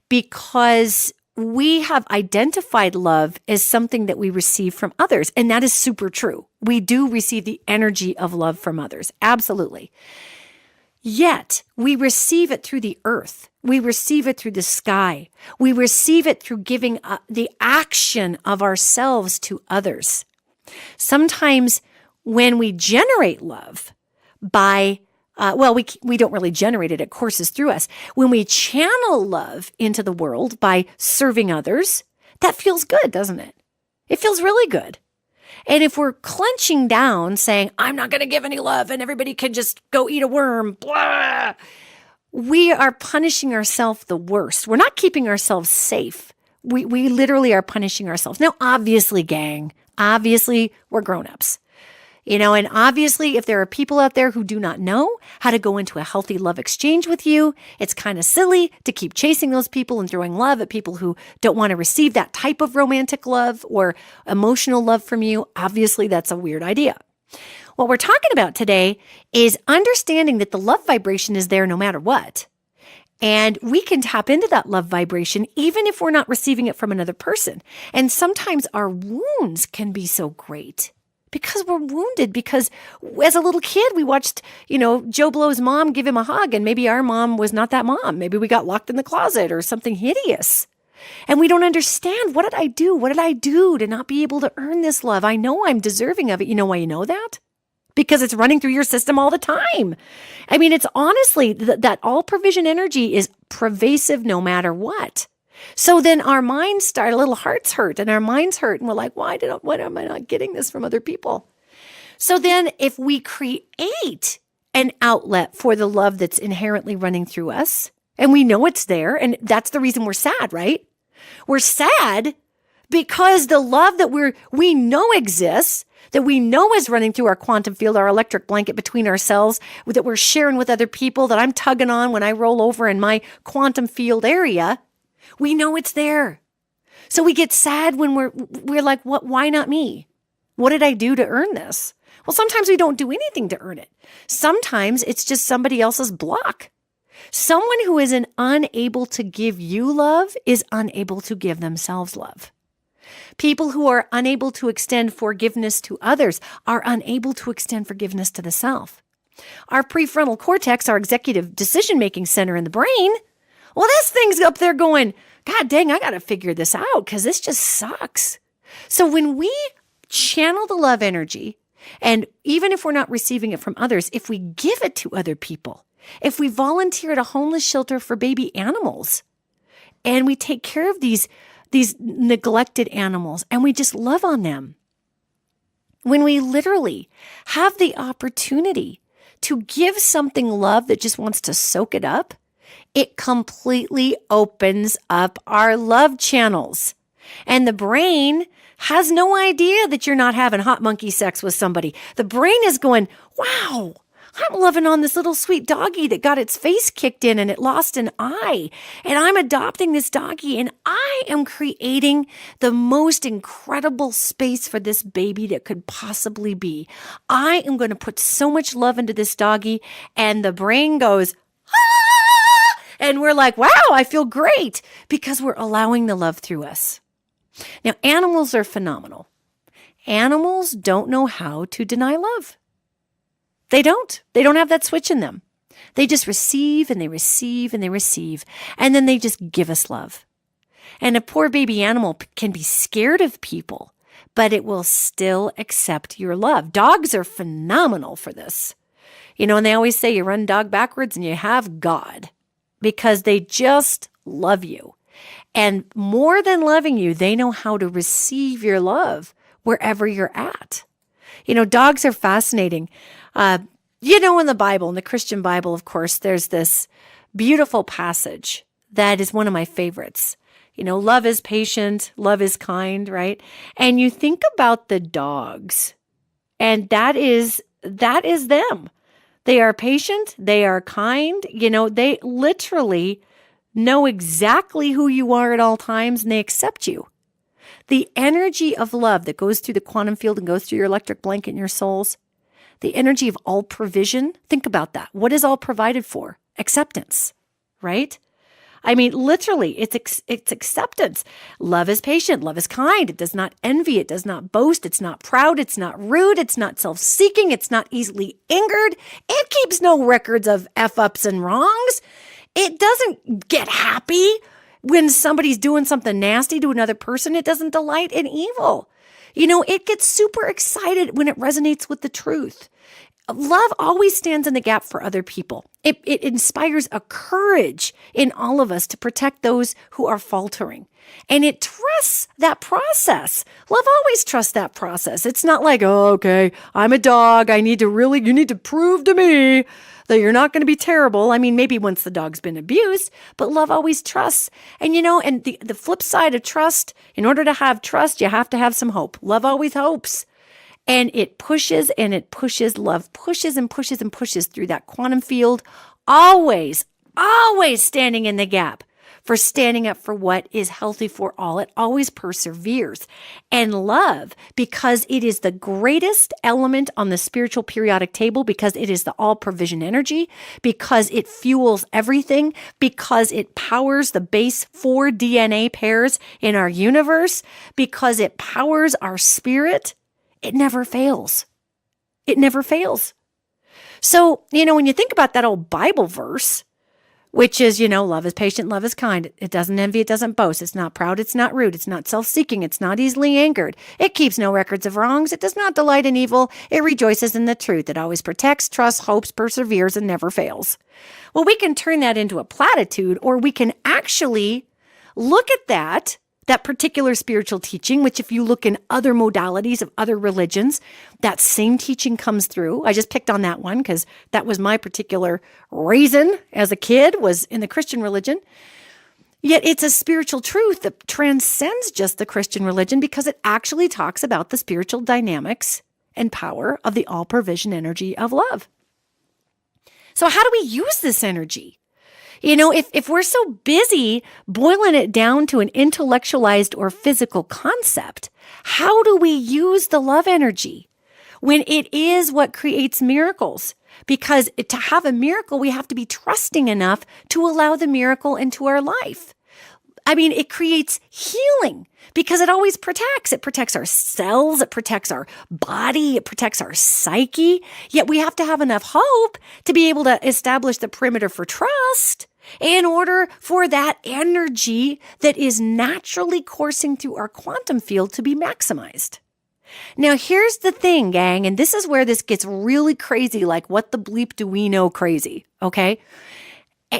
because we have identified love as something that we receive from others. And that is super true. We do receive the energy of love from others. Absolutely. Yet we receive it through the earth. We receive it through the sky. We receive it through giving the action of ourselves to others. Sometimes when we generate love by we don't really generate it. It courses through us. When we channel love into the world by serving others, that feels good, doesn't it? It feels really good. And if we're clenching down saying, I'm not going to give any love and everybody can just go eat a worm, blah, we are punishing ourselves the worst. We're not keeping ourselves safe. We literally are punishing ourselves. Now, obviously, gang, we're grown-ups. And obviously, if there are people out there who do not know how to go into a healthy love exchange with you, it's kind of silly to keep chasing those people and throwing love at people who don't want to receive that type of romantic love or emotional love from you. Obviously, that's a weird idea. What we're talking about today is understanding that the love vibration is there no matter what. And we can tap into that love vibration even if we're not receiving it from another person. And sometimes our wounds can be so great because we're wounded, because as a little kid, we watched, Joe Blow's mom give him a hug, and maybe our mom was not that mom. Maybe we got locked in the closet or something hideous. And we don't understand, what did I do? What did I do to not be able to earn this love? I know I'm deserving of it. You know why you know that? Because it's running through your system all the time. I mean, it's honestly, that all provision energy is pervasive no matter what. So then our minds start, little hearts hurt and our minds hurt. And we're like, why am I not getting this from other people? So then if we create an outlet for the love that's inherently running through us, and we know it's there, and that's the reason we're sad, right? We're sad because the love that we know exists, that we know is running through our quantum field, our electric blanket between ourselves, that we're sharing with other people, that I'm tugging on when I roll over in my quantum field area, we know it's there. So we get sad when we're like, what? Why not me? What did I do to earn this? Well, sometimes we don't do anything to earn it. Sometimes it's just somebody else's block. Someone who is unable to give you love is unable to give themselves love. People who are unable to extend forgiveness to others are unable to extend forgiveness to the self. Our prefrontal cortex, our executive decision-making center in the brain, well, this thing's up there going, God dang, I got to figure this out because this just sucks. So when we channel the love energy, and even if we're not receiving it from others, if we give it to other people, if we volunteer at a homeless shelter for baby animals, and we take care of these neglected animals, and we just love on them, when we literally have the opportunity to give something love that just wants to soak it up, it completely opens up our love channels. And the brain has no idea that you're not having hot monkey sex with somebody. The brain is going, wow, I'm loving on this little sweet doggy that got its face kicked in and it lost an eye. And I'm adopting this doggy and I am creating the most incredible space for this baby that could possibly be. I am going to put so much love into this doggy. And the brain goes, ah! And we're like, wow, I feel great because we're allowing the love through us. Now, animals are phenomenal. Animals don't know how to deny love. They don't. They don't have that switch in them. They just receive and they receive and they receive. And then they just give us love. And a poor baby animal can be scared of people, but it will still accept your love. Dogs are phenomenal for this. And they always say you run a dog backwards and you have God because they just love you. And more than loving you, they know how to receive your love wherever you're at. Dogs are fascinating. In the Bible, in the Christian Bible, of course, there's this beautiful passage that is one of my favorites. Love is patient, love is kind, right? And you think about the dogs, and that is them. They are patient, they are kind, they literally know exactly who you are at all times, and they accept you. The energy of love that goes through the quantum field and goes through your electric blanket and your souls, the energy of all provision, think about that. What is all provided for? Acceptance, right? I mean, literally, it's acceptance. Love is patient. Love is kind. It does not envy. It does not boast. It's not proud. It's not rude. It's not self-seeking. It's not easily angered. It keeps no records of F-ups and wrongs. It doesn't get happy when somebody's doing something nasty to another person. It doesn't delight in evil. It gets super excited when it resonates with the truth. Love always stands in the gap for other people. It inspires a courage in all of us to protect those who are faltering. And it trusts that process. Love always trusts that process. It's not like, oh, okay, I'm a dog. you need to prove to me that you're not going to be terrible. I mean, maybe once the dog's been abused, but love always trusts. And and the flip side of trust, in order to have trust, you have to have some hope. Love always hopes. And it pushes and it pushes. Love pushes and pushes and pushes through that quantum field, always standing in the gap for standing up for what is healthy for all. It always perseveres. And love, because it is the greatest element on the spiritual periodic table, because it is the all provision energy, because it fuels everything, because it powers the base 4 DNA pairs in our universe, because it powers our spirit, it never fails. It never fails. So, when you think about that old Bible verse, which is, love is patient, love is kind. It doesn't envy, it doesn't boast. It's not proud, it's not rude. It's not self-seeking. It's not easily angered. It keeps no records of wrongs. It does not delight in evil. It rejoices in the truth. It always protects, trusts, hopes, perseveres, and never fails. Well, we can turn that into a platitude, or we can actually look at that particular spiritual teaching, which if you look in other modalities of other religions, that same teaching comes through. I just picked on that one because that was my particular reason as a kid, was in the Christian religion. Yet it's a spiritual truth that transcends just the Christian religion because it actually talks about the spiritual dynamics and power of the all-provision energy of love. So how do we use this energy? If we're so busy boiling it down to an intellectualized or physical concept, how do we use the love energy when it is what creates miracles? Because to have a miracle, we have to be trusting enough to allow the miracle into our life. I mean, it creates healing because it always protects. It protects our cells. It protects our body. It protects our psyche. Yet we have to have enough hope to be able to establish the perimeter for trust in order for that energy that is naturally coursing through our quantum field to be maximized. Now, here's the thing, gang, and this is where this gets really crazy, like what the bleep do we know crazy, okay?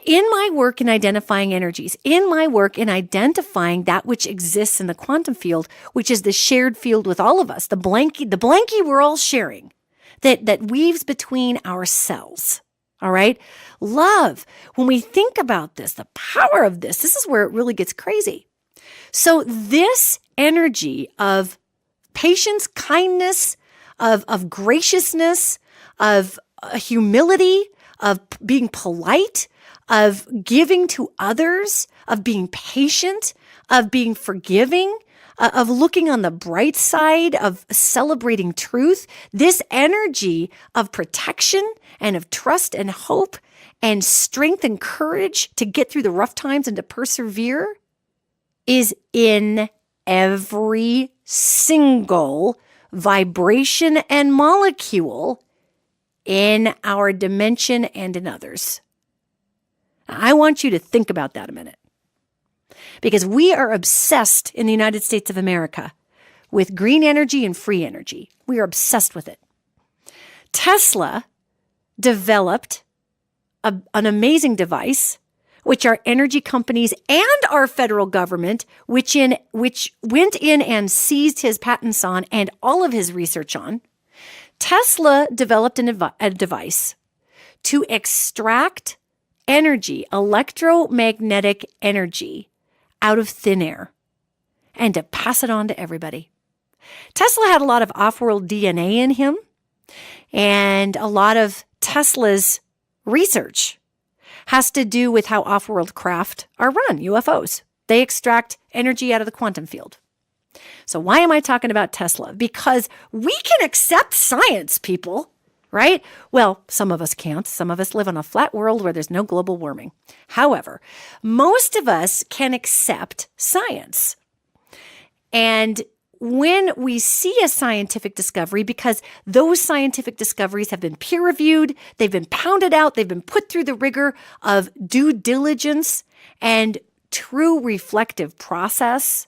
In my work in identifying energies, in my work in identifying that which exists in the quantum field, which is the shared field with all of us, the blankie we're all sharing, that weaves between our cells, All right. Love. When we think about this, the power of this is where it really gets crazy. So this energy of patience, kindness, of graciousness, of humility, of being polite, of giving to others, of being patient, of being forgiving, of looking on the bright side, of celebrating truth, this energy of protection and of trust and hope and strength and courage to get through the rough times and to persevere is in every single vibration and molecule in our dimension and in others. I want you to think about that a minute. Because we are obsessed in the United States of America with green energy and free energy. We are obsessed with it. Tesla developed an amazing device, which our energy companies and our federal government, which went in and seized his patents on and all of his research on. Tesla developed a device to extract energy, electromagnetic energy, out of thin air and to pass it on to everybody. Tesla had a lot of off-world DNA in him, and a lot of Tesla's research has to do with how off-world craft are run, UFOs. They extract energy out of the quantum field. So why am I talking about Tesla? Because we can accept science, people. Right? Well, some of us can't. Some of us live on a flat world where there's no global warming. However, most of us can accept science. And when we see a scientific discovery, because those scientific discoveries have been peer-reviewed, they've been pounded out, they've been put through the rigor of due diligence and true reflective process,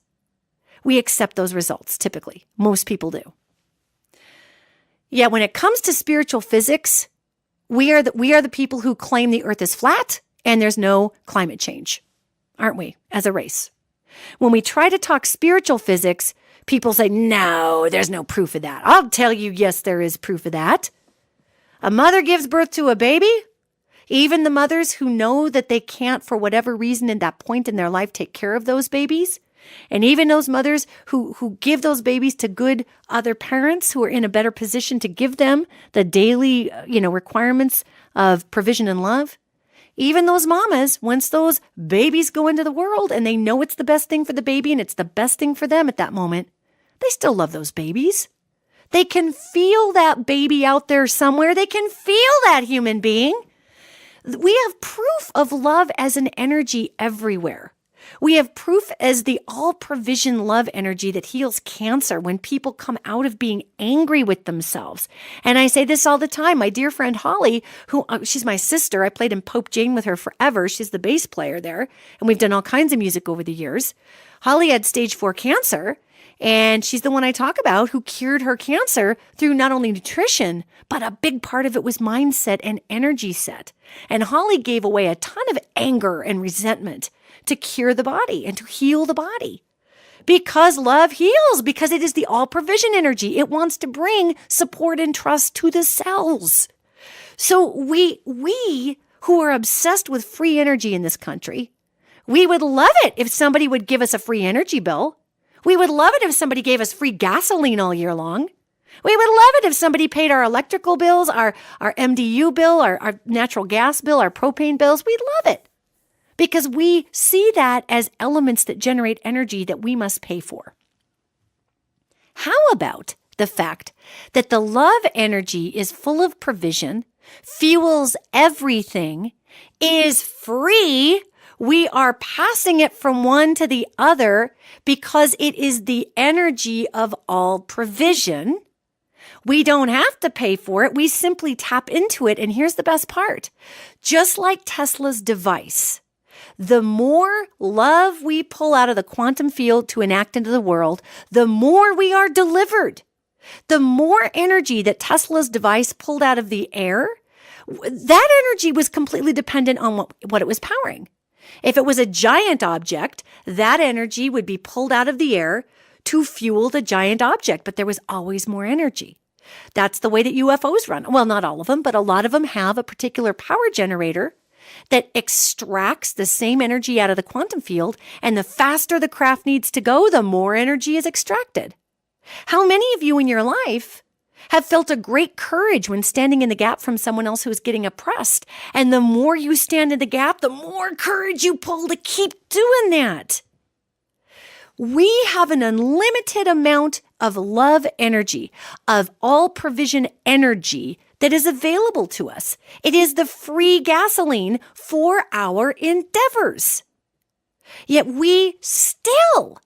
we accept those results typically. Most people do. Yet when it comes to spiritual physics, we are the people who claim the earth is flat and there's no climate change, aren't we, as a race? When we try to talk spiritual physics, people say, no, there's no proof of that. I'll tell you, yes, there is proof of that. A mother gives birth to a baby. Even the mothers who know that they can't, for whatever reason, in that point in their life, take care of those babies. And even those mothers who give those babies to good other parents who are in a better position to give them the daily, requirements of provision and love. Even those mamas, once those babies go into the world and they know it's the best thing for the baby and it's the best thing for them at that moment, they still love those babies. They can feel that baby out there somewhere. They can feel that human being. We have proof of love as an energy everywhere. We have proof as the all-provision love energy that heals cancer when people come out of being angry with themselves. And I say this all the time. My dear friend Holly, she's my sister. I played in Pope Jane with her forever. She's the bass player there. And we've done all kinds of music over the years. Holly had stage 4 cancer. And she's the one I talk about who cured her cancer through not only nutrition, but a big part of it was mindset and energy set. And Holly gave away a ton of anger and resentment to cure the body and to heal the body. Because love heals, because it is the all-provision energy. It wants to bring support and trust to the cells. So we who are obsessed with free energy in this country, we would love it if somebody would give us a free energy bill. We would love it if somebody gave us free gasoline all year long. We would love it if somebody paid our electrical bills, our MDU bill, our natural gas bill, our propane bills. We'd love it because we see that as elements that generate energy that we must pay for. How about the fact that the love energy is full of provision, fuels everything, is free? We are passing it from one to the other because it is the energy of all provision. We don't have to pay for it. We simply tap into it. And here's the best part. Just like Tesla's device, the more love we pull out of the quantum field to enact into the world, the more we are delivered. The more energy that Tesla's device pulled out of the air, that energy was completely dependent on what it was powering. If it was a giant object, that energy would be pulled out of the air to fuel the giant object, but there was always more energy. That's the way that UFOs run. Well, not all of them, but a lot of them have a particular power generator that extracts the same energy out of the quantum field. And the faster the craft needs to go, the more energy is extracted. How many of you in your life have felt a great courage when standing in the gap from someone else who is getting oppressed? And the more you stand in the gap, the more courage you pull to keep doing that. We have an unlimited amount of love energy, of all provision energy that is available to us. It is the free gasoline for our endeavors. Yet we still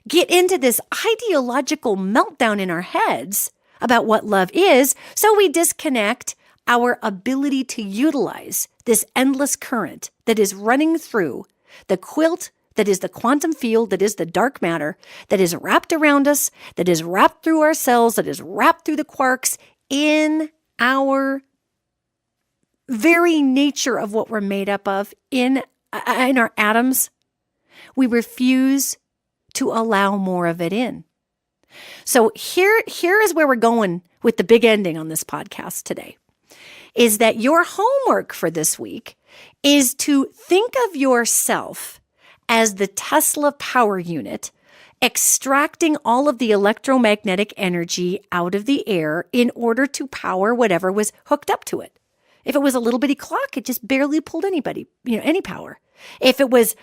get into this ideological meltdown in our heads about what love is, so we disconnect our ability to utilize this endless current that is running through the quilt that is the quantum field, that is the dark matter, that is wrapped around us, that is wrapped through our cells, that is wrapped through the quarks in our very nature of what we're made up of, in our atoms. We refuse to allow more of it in. So here is where we're going with the big ending on this podcast today, is that your homework for this week is to think of yourself as the Tesla power unit, extracting all of the electromagnetic energy out of the air in order to power whatever was hooked up to it. If it was a little bitty clock, it just barely pulled any power. If it was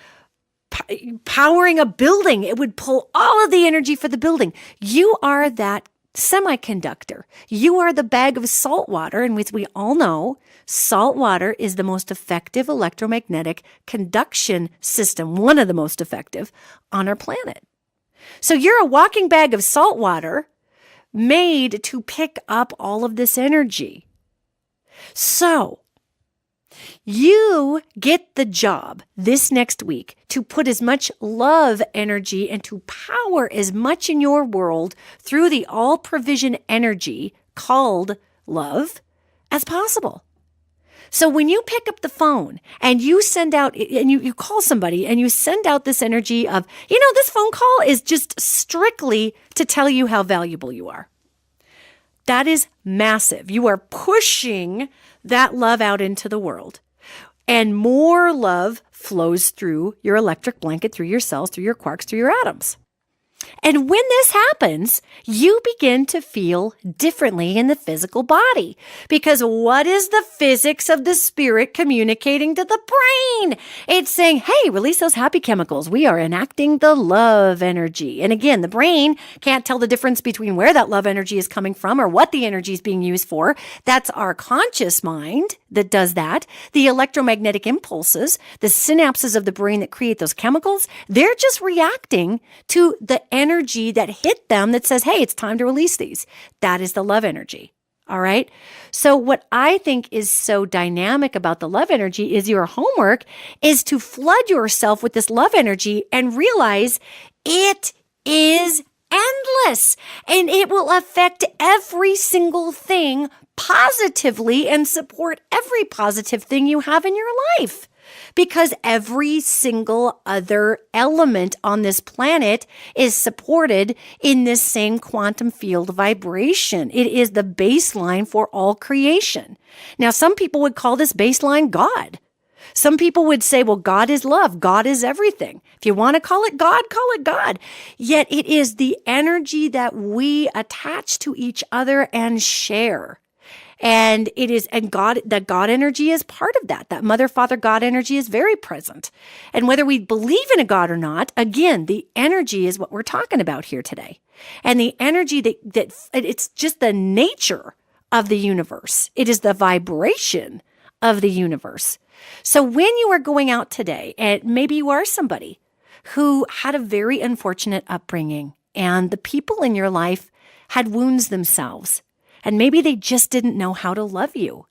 powering a building, it would pull all of the energy for the building. You are that semiconductor. You are the bag of salt water, and as we all know, salt water is the most effective electromagnetic conduction system, one of the most effective on our planet. So you're a walking bag of salt water made to pick up all of this energy. So you get the job this next week to put as much love energy and to power as much in your world through the all provision energy called love as possible. So when you pick up the phone and you send out, and you call somebody and you send out this energy of, this phone call is just strictly to tell you how valuable you are. That is massive. You are pushing that love out into the world. And more love flows through your electric blanket, through your cells, through your quarks, through your atoms. And when this happens, you begin to feel differently in the physical body. Because what is the physics of the spirit communicating to the brain? It's saying, hey, release those happy chemicals. We are enacting the love energy. And again, the brain can't tell the difference between where that love energy is coming from or what the energy is being used for. That's our conscious mind that does that. The electromagnetic impulses, the synapses of the brain that create those chemicals, they're just reacting to the energy that hit them that says, hey, it's time to release these. That is the love energy. All right. So what I think is so dynamic about the love energy is your homework is to flood yourself with this love energy and realize it is endless and it will affect every single thing positively and support every positive thing you have in your life. Because every single other element on this planet is supported in this same quantum field vibration. It is the baseline for all creation. Now, some people would call this baseline God. Some people would say, well, God is love. God is everything. If you want to call it God, call it God. Yet it is the energy that we attach to each other and share. And God, that God energy is part of that. That Mother, Father, God energy is very present. And whether we believe in a God or not, again, the energy is what we're talking about here today. And the energy that it's just the nature of the universe. It is the vibration of the universe. So when you are going out today, and maybe you are somebody who had a very unfortunate upbringing, and the people in your life had wounds themselves, and maybe they just didn't know how to love you.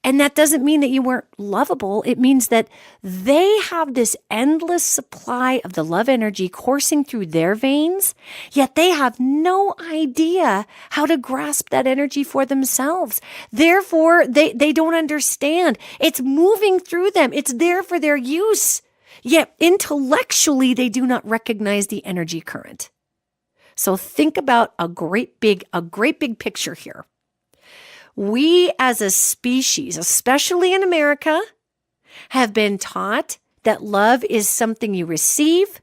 And that doesn't mean that you weren't lovable. It means that they have this endless supply of the love energy coursing through their veins, yet they have no idea how to grasp that energy for themselves. Therefore, they don't understand. It's moving through them. It's there for their use. Yet intellectually, they do not recognize the energy current. So think about a great big picture here. We as a species, especially in America, have been taught that love is something you receive,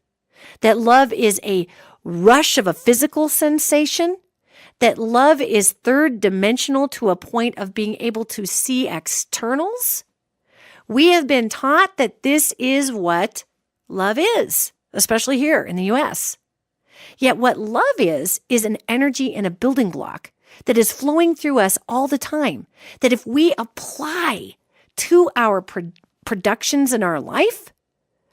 that love is a rush of a physical sensation, that love is third dimensional to a point of being able to see externals. We have been taught that this is what love is, especially here in the US. Yet what love is an energy and a building block that is flowing through us all the time, that if we apply to our productions in our life,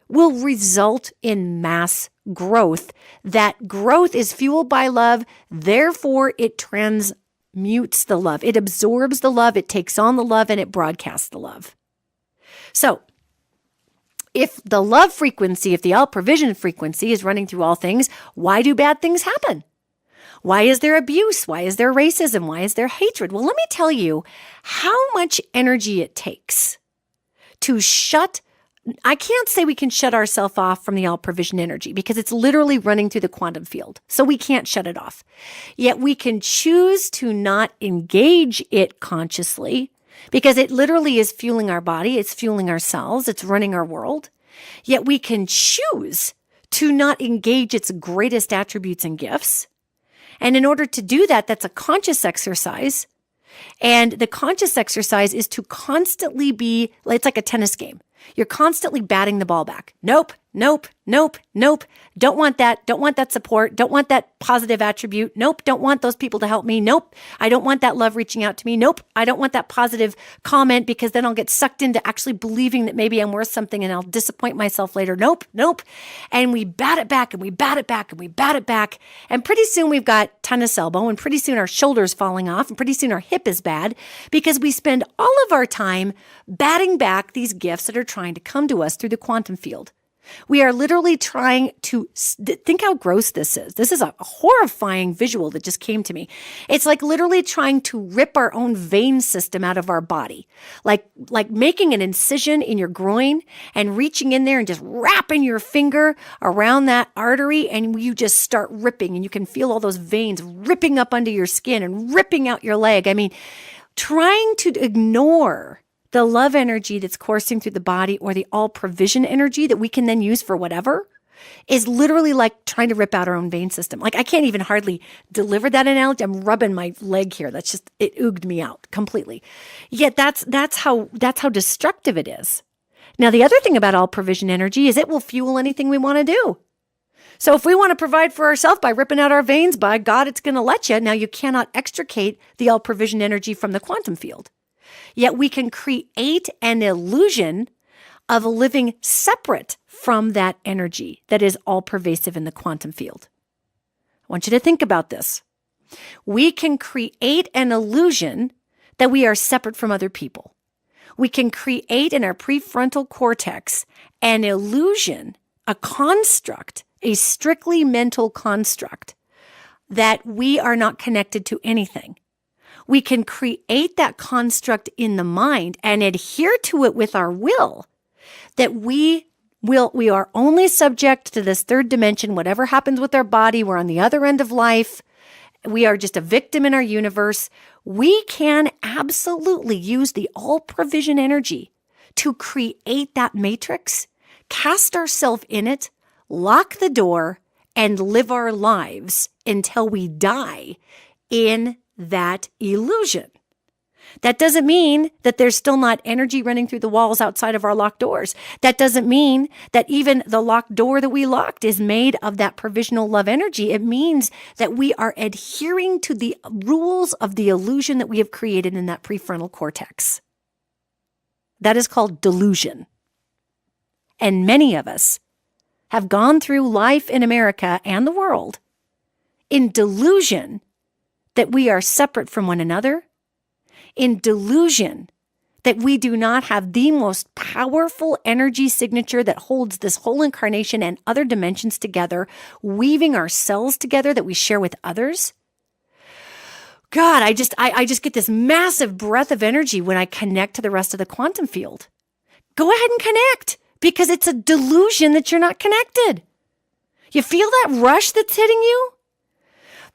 will result in mass growth. That growth is fueled by love, therefore it transmutes the love. It absorbs the love, it takes on the love, and it broadcasts the love. So, if the love frequency, if the all provision frequency is running through all things, why do bad things happen? Why is there abuse? Why is there racism? Why is there hatred? Well, let me tell you how much energy it takes to I can't say we can shut ourselves off from the all provision energy because it's literally running through the quantum field. So we can't shut it off. Yet we can choose to not engage it consciously because it literally is fueling our body. It's fueling our cells. It's running our world. Yet we can choose to not engage its greatest attributes and gifts. And in order to do that, that's a conscious exercise. And the conscious exercise is to constantly it's like a tennis game. You're constantly batting the ball back. Nope, nope, nope, nope. Don't want that. Don't want that support. Don't want that positive attribute. Nope, don't want those people to help me. Nope, I don't want that love reaching out to me. Nope, I don't want that positive comment because then I'll get sucked into actually believing that maybe I'm worth something and I'll disappoint myself later. Nope, nope. And we bat it back and we bat it back and we bat it back. And pretty soon we've got tennis elbow and pretty soon our shoulder's falling off and pretty soon our hip is bad because we spend all of our time batting back these gifts that are trying to come to us through the quantum field. We are literally trying to think how gross this is. This is a horrifying visual that just came to me. It's like literally trying to rip our own vein system out of our body, like making an incision in your groin and reaching in there and just wrapping your finger around that artery, and you just start ripping, and you can feel all those veins ripping up under your skin and ripping out your leg. I mean, trying to ignore the love energy that's coursing through the body or the all provision energy that we can then use for whatever is literally like trying to rip out our own vein system. Like I can't even hardly deliver that analogy. I'm rubbing my leg here. It ooged me out completely. Yet that's how destructive it is. Now, the other thing about all provision energy is it will fuel anything we want to do. So if we want to provide for ourselves by ripping out our veins, by God, it's going to let you. Now, you cannot extricate the all provision energy from the quantum field. Yet we can create an illusion of living separate from that energy that is all pervasive in the quantum field. I want you to think about this. We can create an illusion that we are separate from other people. We can create in our prefrontal cortex an illusion, a construct, a strictly mental construct that we are not connected to anything. We can create that construct in the mind and adhere to it with our will, that we are only subject to this third dimension. Whatever happens with our body, we're on the other end of life. We are just a victim in our universe. We can absolutely use the all provision energy to create that matrix, cast ourselves in it, lock the door, and live our lives until we die in that illusion. That doesn't mean that there's still not energy running through the walls outside of our locked doors. That doesn't mean that even the locked door that we locked is made of that provisional love energy. It means that we are adhering to the rules of the illusion that we have created in that prefrontal cortex. That is called delusion. And many of us have gone through life in America and the world in delusion that we are separate from one another, in delusion that we do not have the most powerful energy signature that holds this whole incarnation and other dimensions together, weaving our cells together that we share with others. God, I just get this massive breath of energy when I connect to the rest of the quantum field. Go ahead and connect, because it's a delusion that you're not connected. You feel that rush that's hitting you?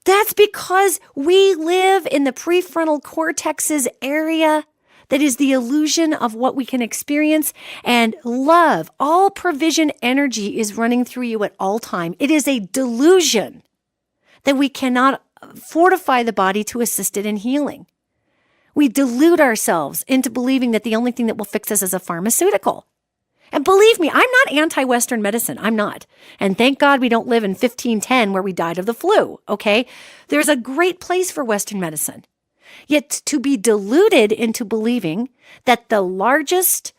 That's because we live in the prefrontal cortex's area that is the illusion of what we can experience. And love, all provision energy is running through you at all time. It is a delusion that we cannot fortify the body to assist it in healing. We delude ourselves into believing that the only thing that will fix us is a pharmaceutical. And believe me, I'm not anti-Western medicine. I'm not. And thank God we don't live in 1510 where we died of the flu, okay? There's a great place for Western medicine. Yet to be deluded into believing that the largest,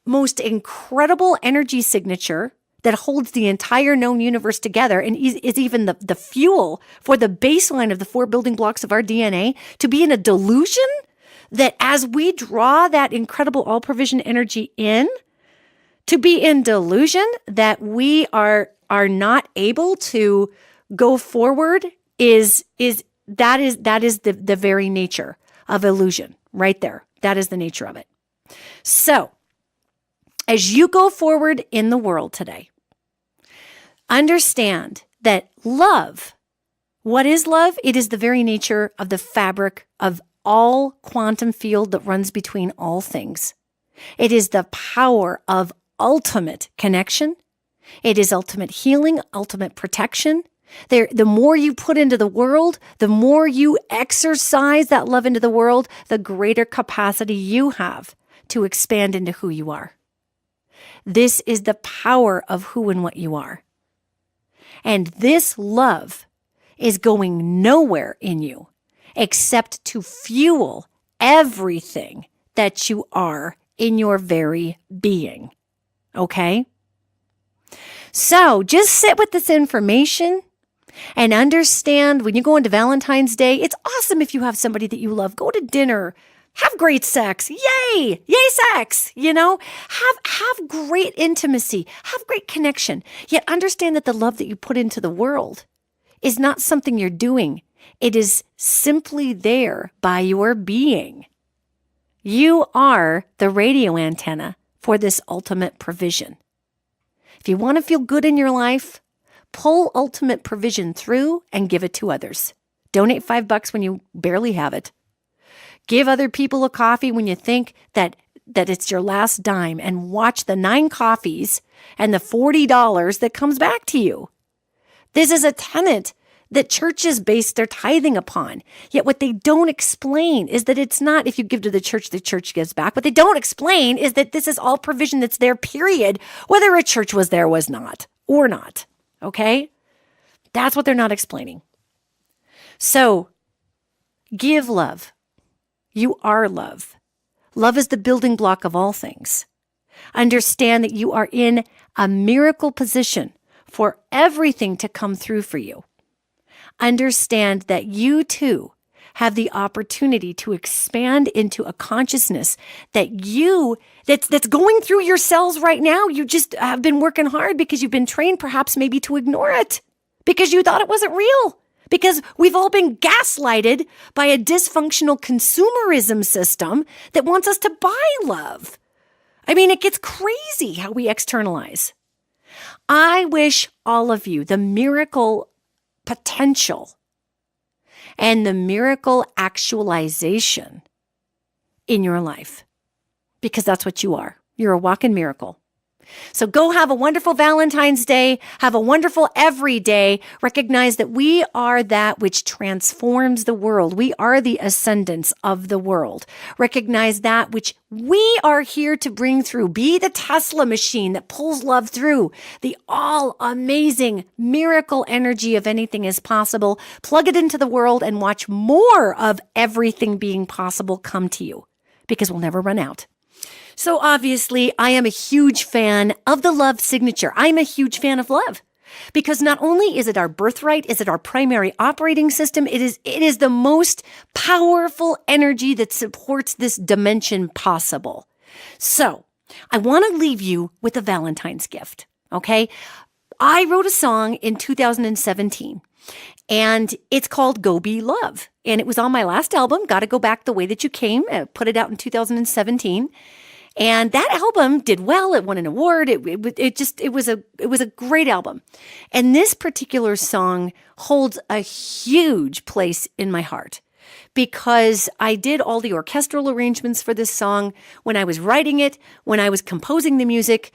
most incredible energy signature that holds the entire known universe together and is even the fuel for the baseline of the 4 building blocks of our DNA, to be in a delusion that as we draw that incredible all-provision energy in, to be in delusion that we are not able to go forward is the very nature of illusion right there. That is the nature of it. So, as you go forward in the world today, understand that love, what is love? It is the very nature of the fabric of all quantum field that runs between all things. It is the power of ultimate connection. It is ultimate healing, ultimate protection. The more you put into the world, the more you exercise that love into the world, the greater capacity you have to expand into who you are. This is the power of who and what you are. And this love is going nowhere in you except to fuel everything that you are in your very being. Okay? So just sit with this information and understand when you go into Valentine's Day, it's awesome if you have somebody that you love. Go to dinner, have great sex. Yay! Yay sex! Have great intimacy, have great connection. Yet understand that the love that you put into the world is not something you're doing. It is simply there by your being. You are the radio antenna for this ultimate provision. If you want to feel good in your life, pull ultimate provision through and give it to others. Donate $5 when you barely have it. Give other people a coffee when you think that it's your last dime, and watch the 9 coffees and the $40 that comes back to you. This is a tenet that churches base their tithing upon. Yet what they don't explain is that it's not if you give to the church gives back. What they don't explain is that this is all provision that's there, period, whether a church was there, was not, or not. Okay? That's what they're not explaining. So, give love. You are love. Love is the building block of all things. Understand that you are in a miracle position for everything to come through for you. Understand that you too have the opportunity to expand into a consciousness that's going through your cells right now. You just have been working hard because you've been trained perhaps maybe to ignore it because you thought it wasn't real. Because we've all been gaslighted by a dysfunctional consumerism system that wants us to buy love. I mean, it gets crazy how we externalize. I wish all of you the miracle potential and the miracle actualization in your life, because that's what you are. You're a walking miracle. So go have a wonderful Valentine's Day. Have a wonderful every day. Recognize that we are that which transforms the world. We are the ascendants of the world. Recognize that which we are here to bring through. Be the Tesla machine that pulls love through. The all amazing miracle energy of anything is possible. Plug it into the world and watch more of everything being possible come to you, because we'll never run out. So obviously, I am a huge fan of the love signature. I'm a huge fan of love because not only is it our birthright, is it our primary operating system, it is the most powerful energy that supports this dimension possible. So I want to leave you with a Valentine's gift, okay? I wrote a song in 2017, and it's called Go Be Love. And it was on my last album, Gotta Go Back the Way That You Came. I put it out in 2017. And that album did well. It won an award. It was a great album. And this particular song holds a huge place in my heart because I did all the orchestral arrangements for this song when I was writing it, when I was composing the music.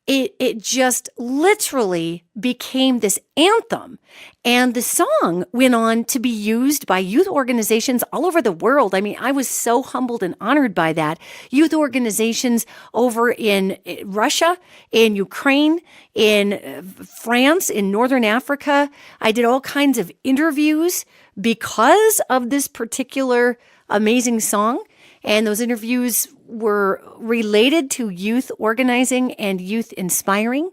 It just literally became this anthem. And the song went on to be used by youth organizations all over the world. I mean, I was so humbled and honored by that. Youth organizations over in Russia, in Ukraine, in France, in Northern Africa. I did all kinds of interviews because of this particular amazing song. And those interviews were related to youth organizing and youth inspiring,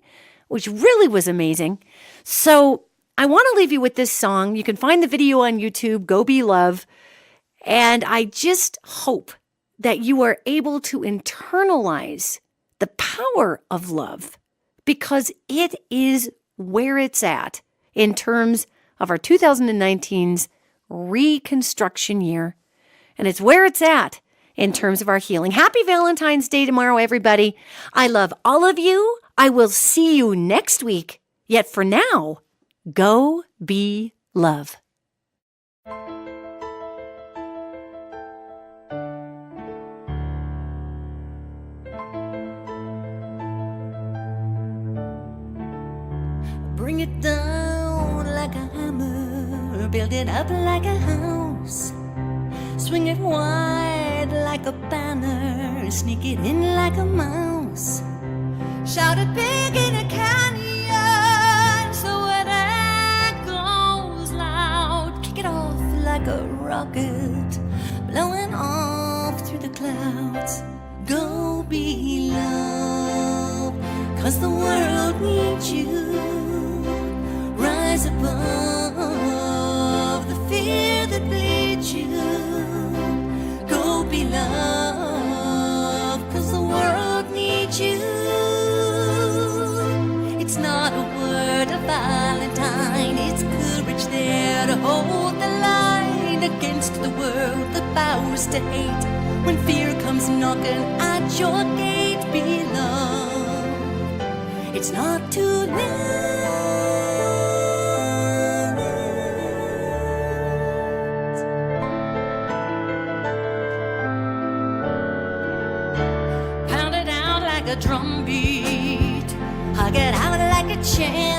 which really was amazing. So I want to leave you with this song. You can find the video on YouTube, Go Be Love. And I just hope that you are able to internalize the power of love because it is where it's at in terms of our 2019's reconstruction year. And it's where it's at in terms of our healing. Happy Valentine's Day tomorrow, everybody. I love all of you. I will see you next week. Yet for now, go be love. Bring it down like a hammer, build it up like a house. Swing it wide like a banner, sneak it in like a mouse. Shout it big in a canyon so it echoes loud. Kick it off like a rocket, blowing off through the clouds. Go be love, 'cause the world needs you. Rise above the fear that bleeds you. Go be love, 'cause the world needs you. It's not a word of Valentine, it's courage there to hold the line against the world that bows to hate. When fear comes knocking at your gate, be love. It's not too late. A drum beat, hug it out like a chant.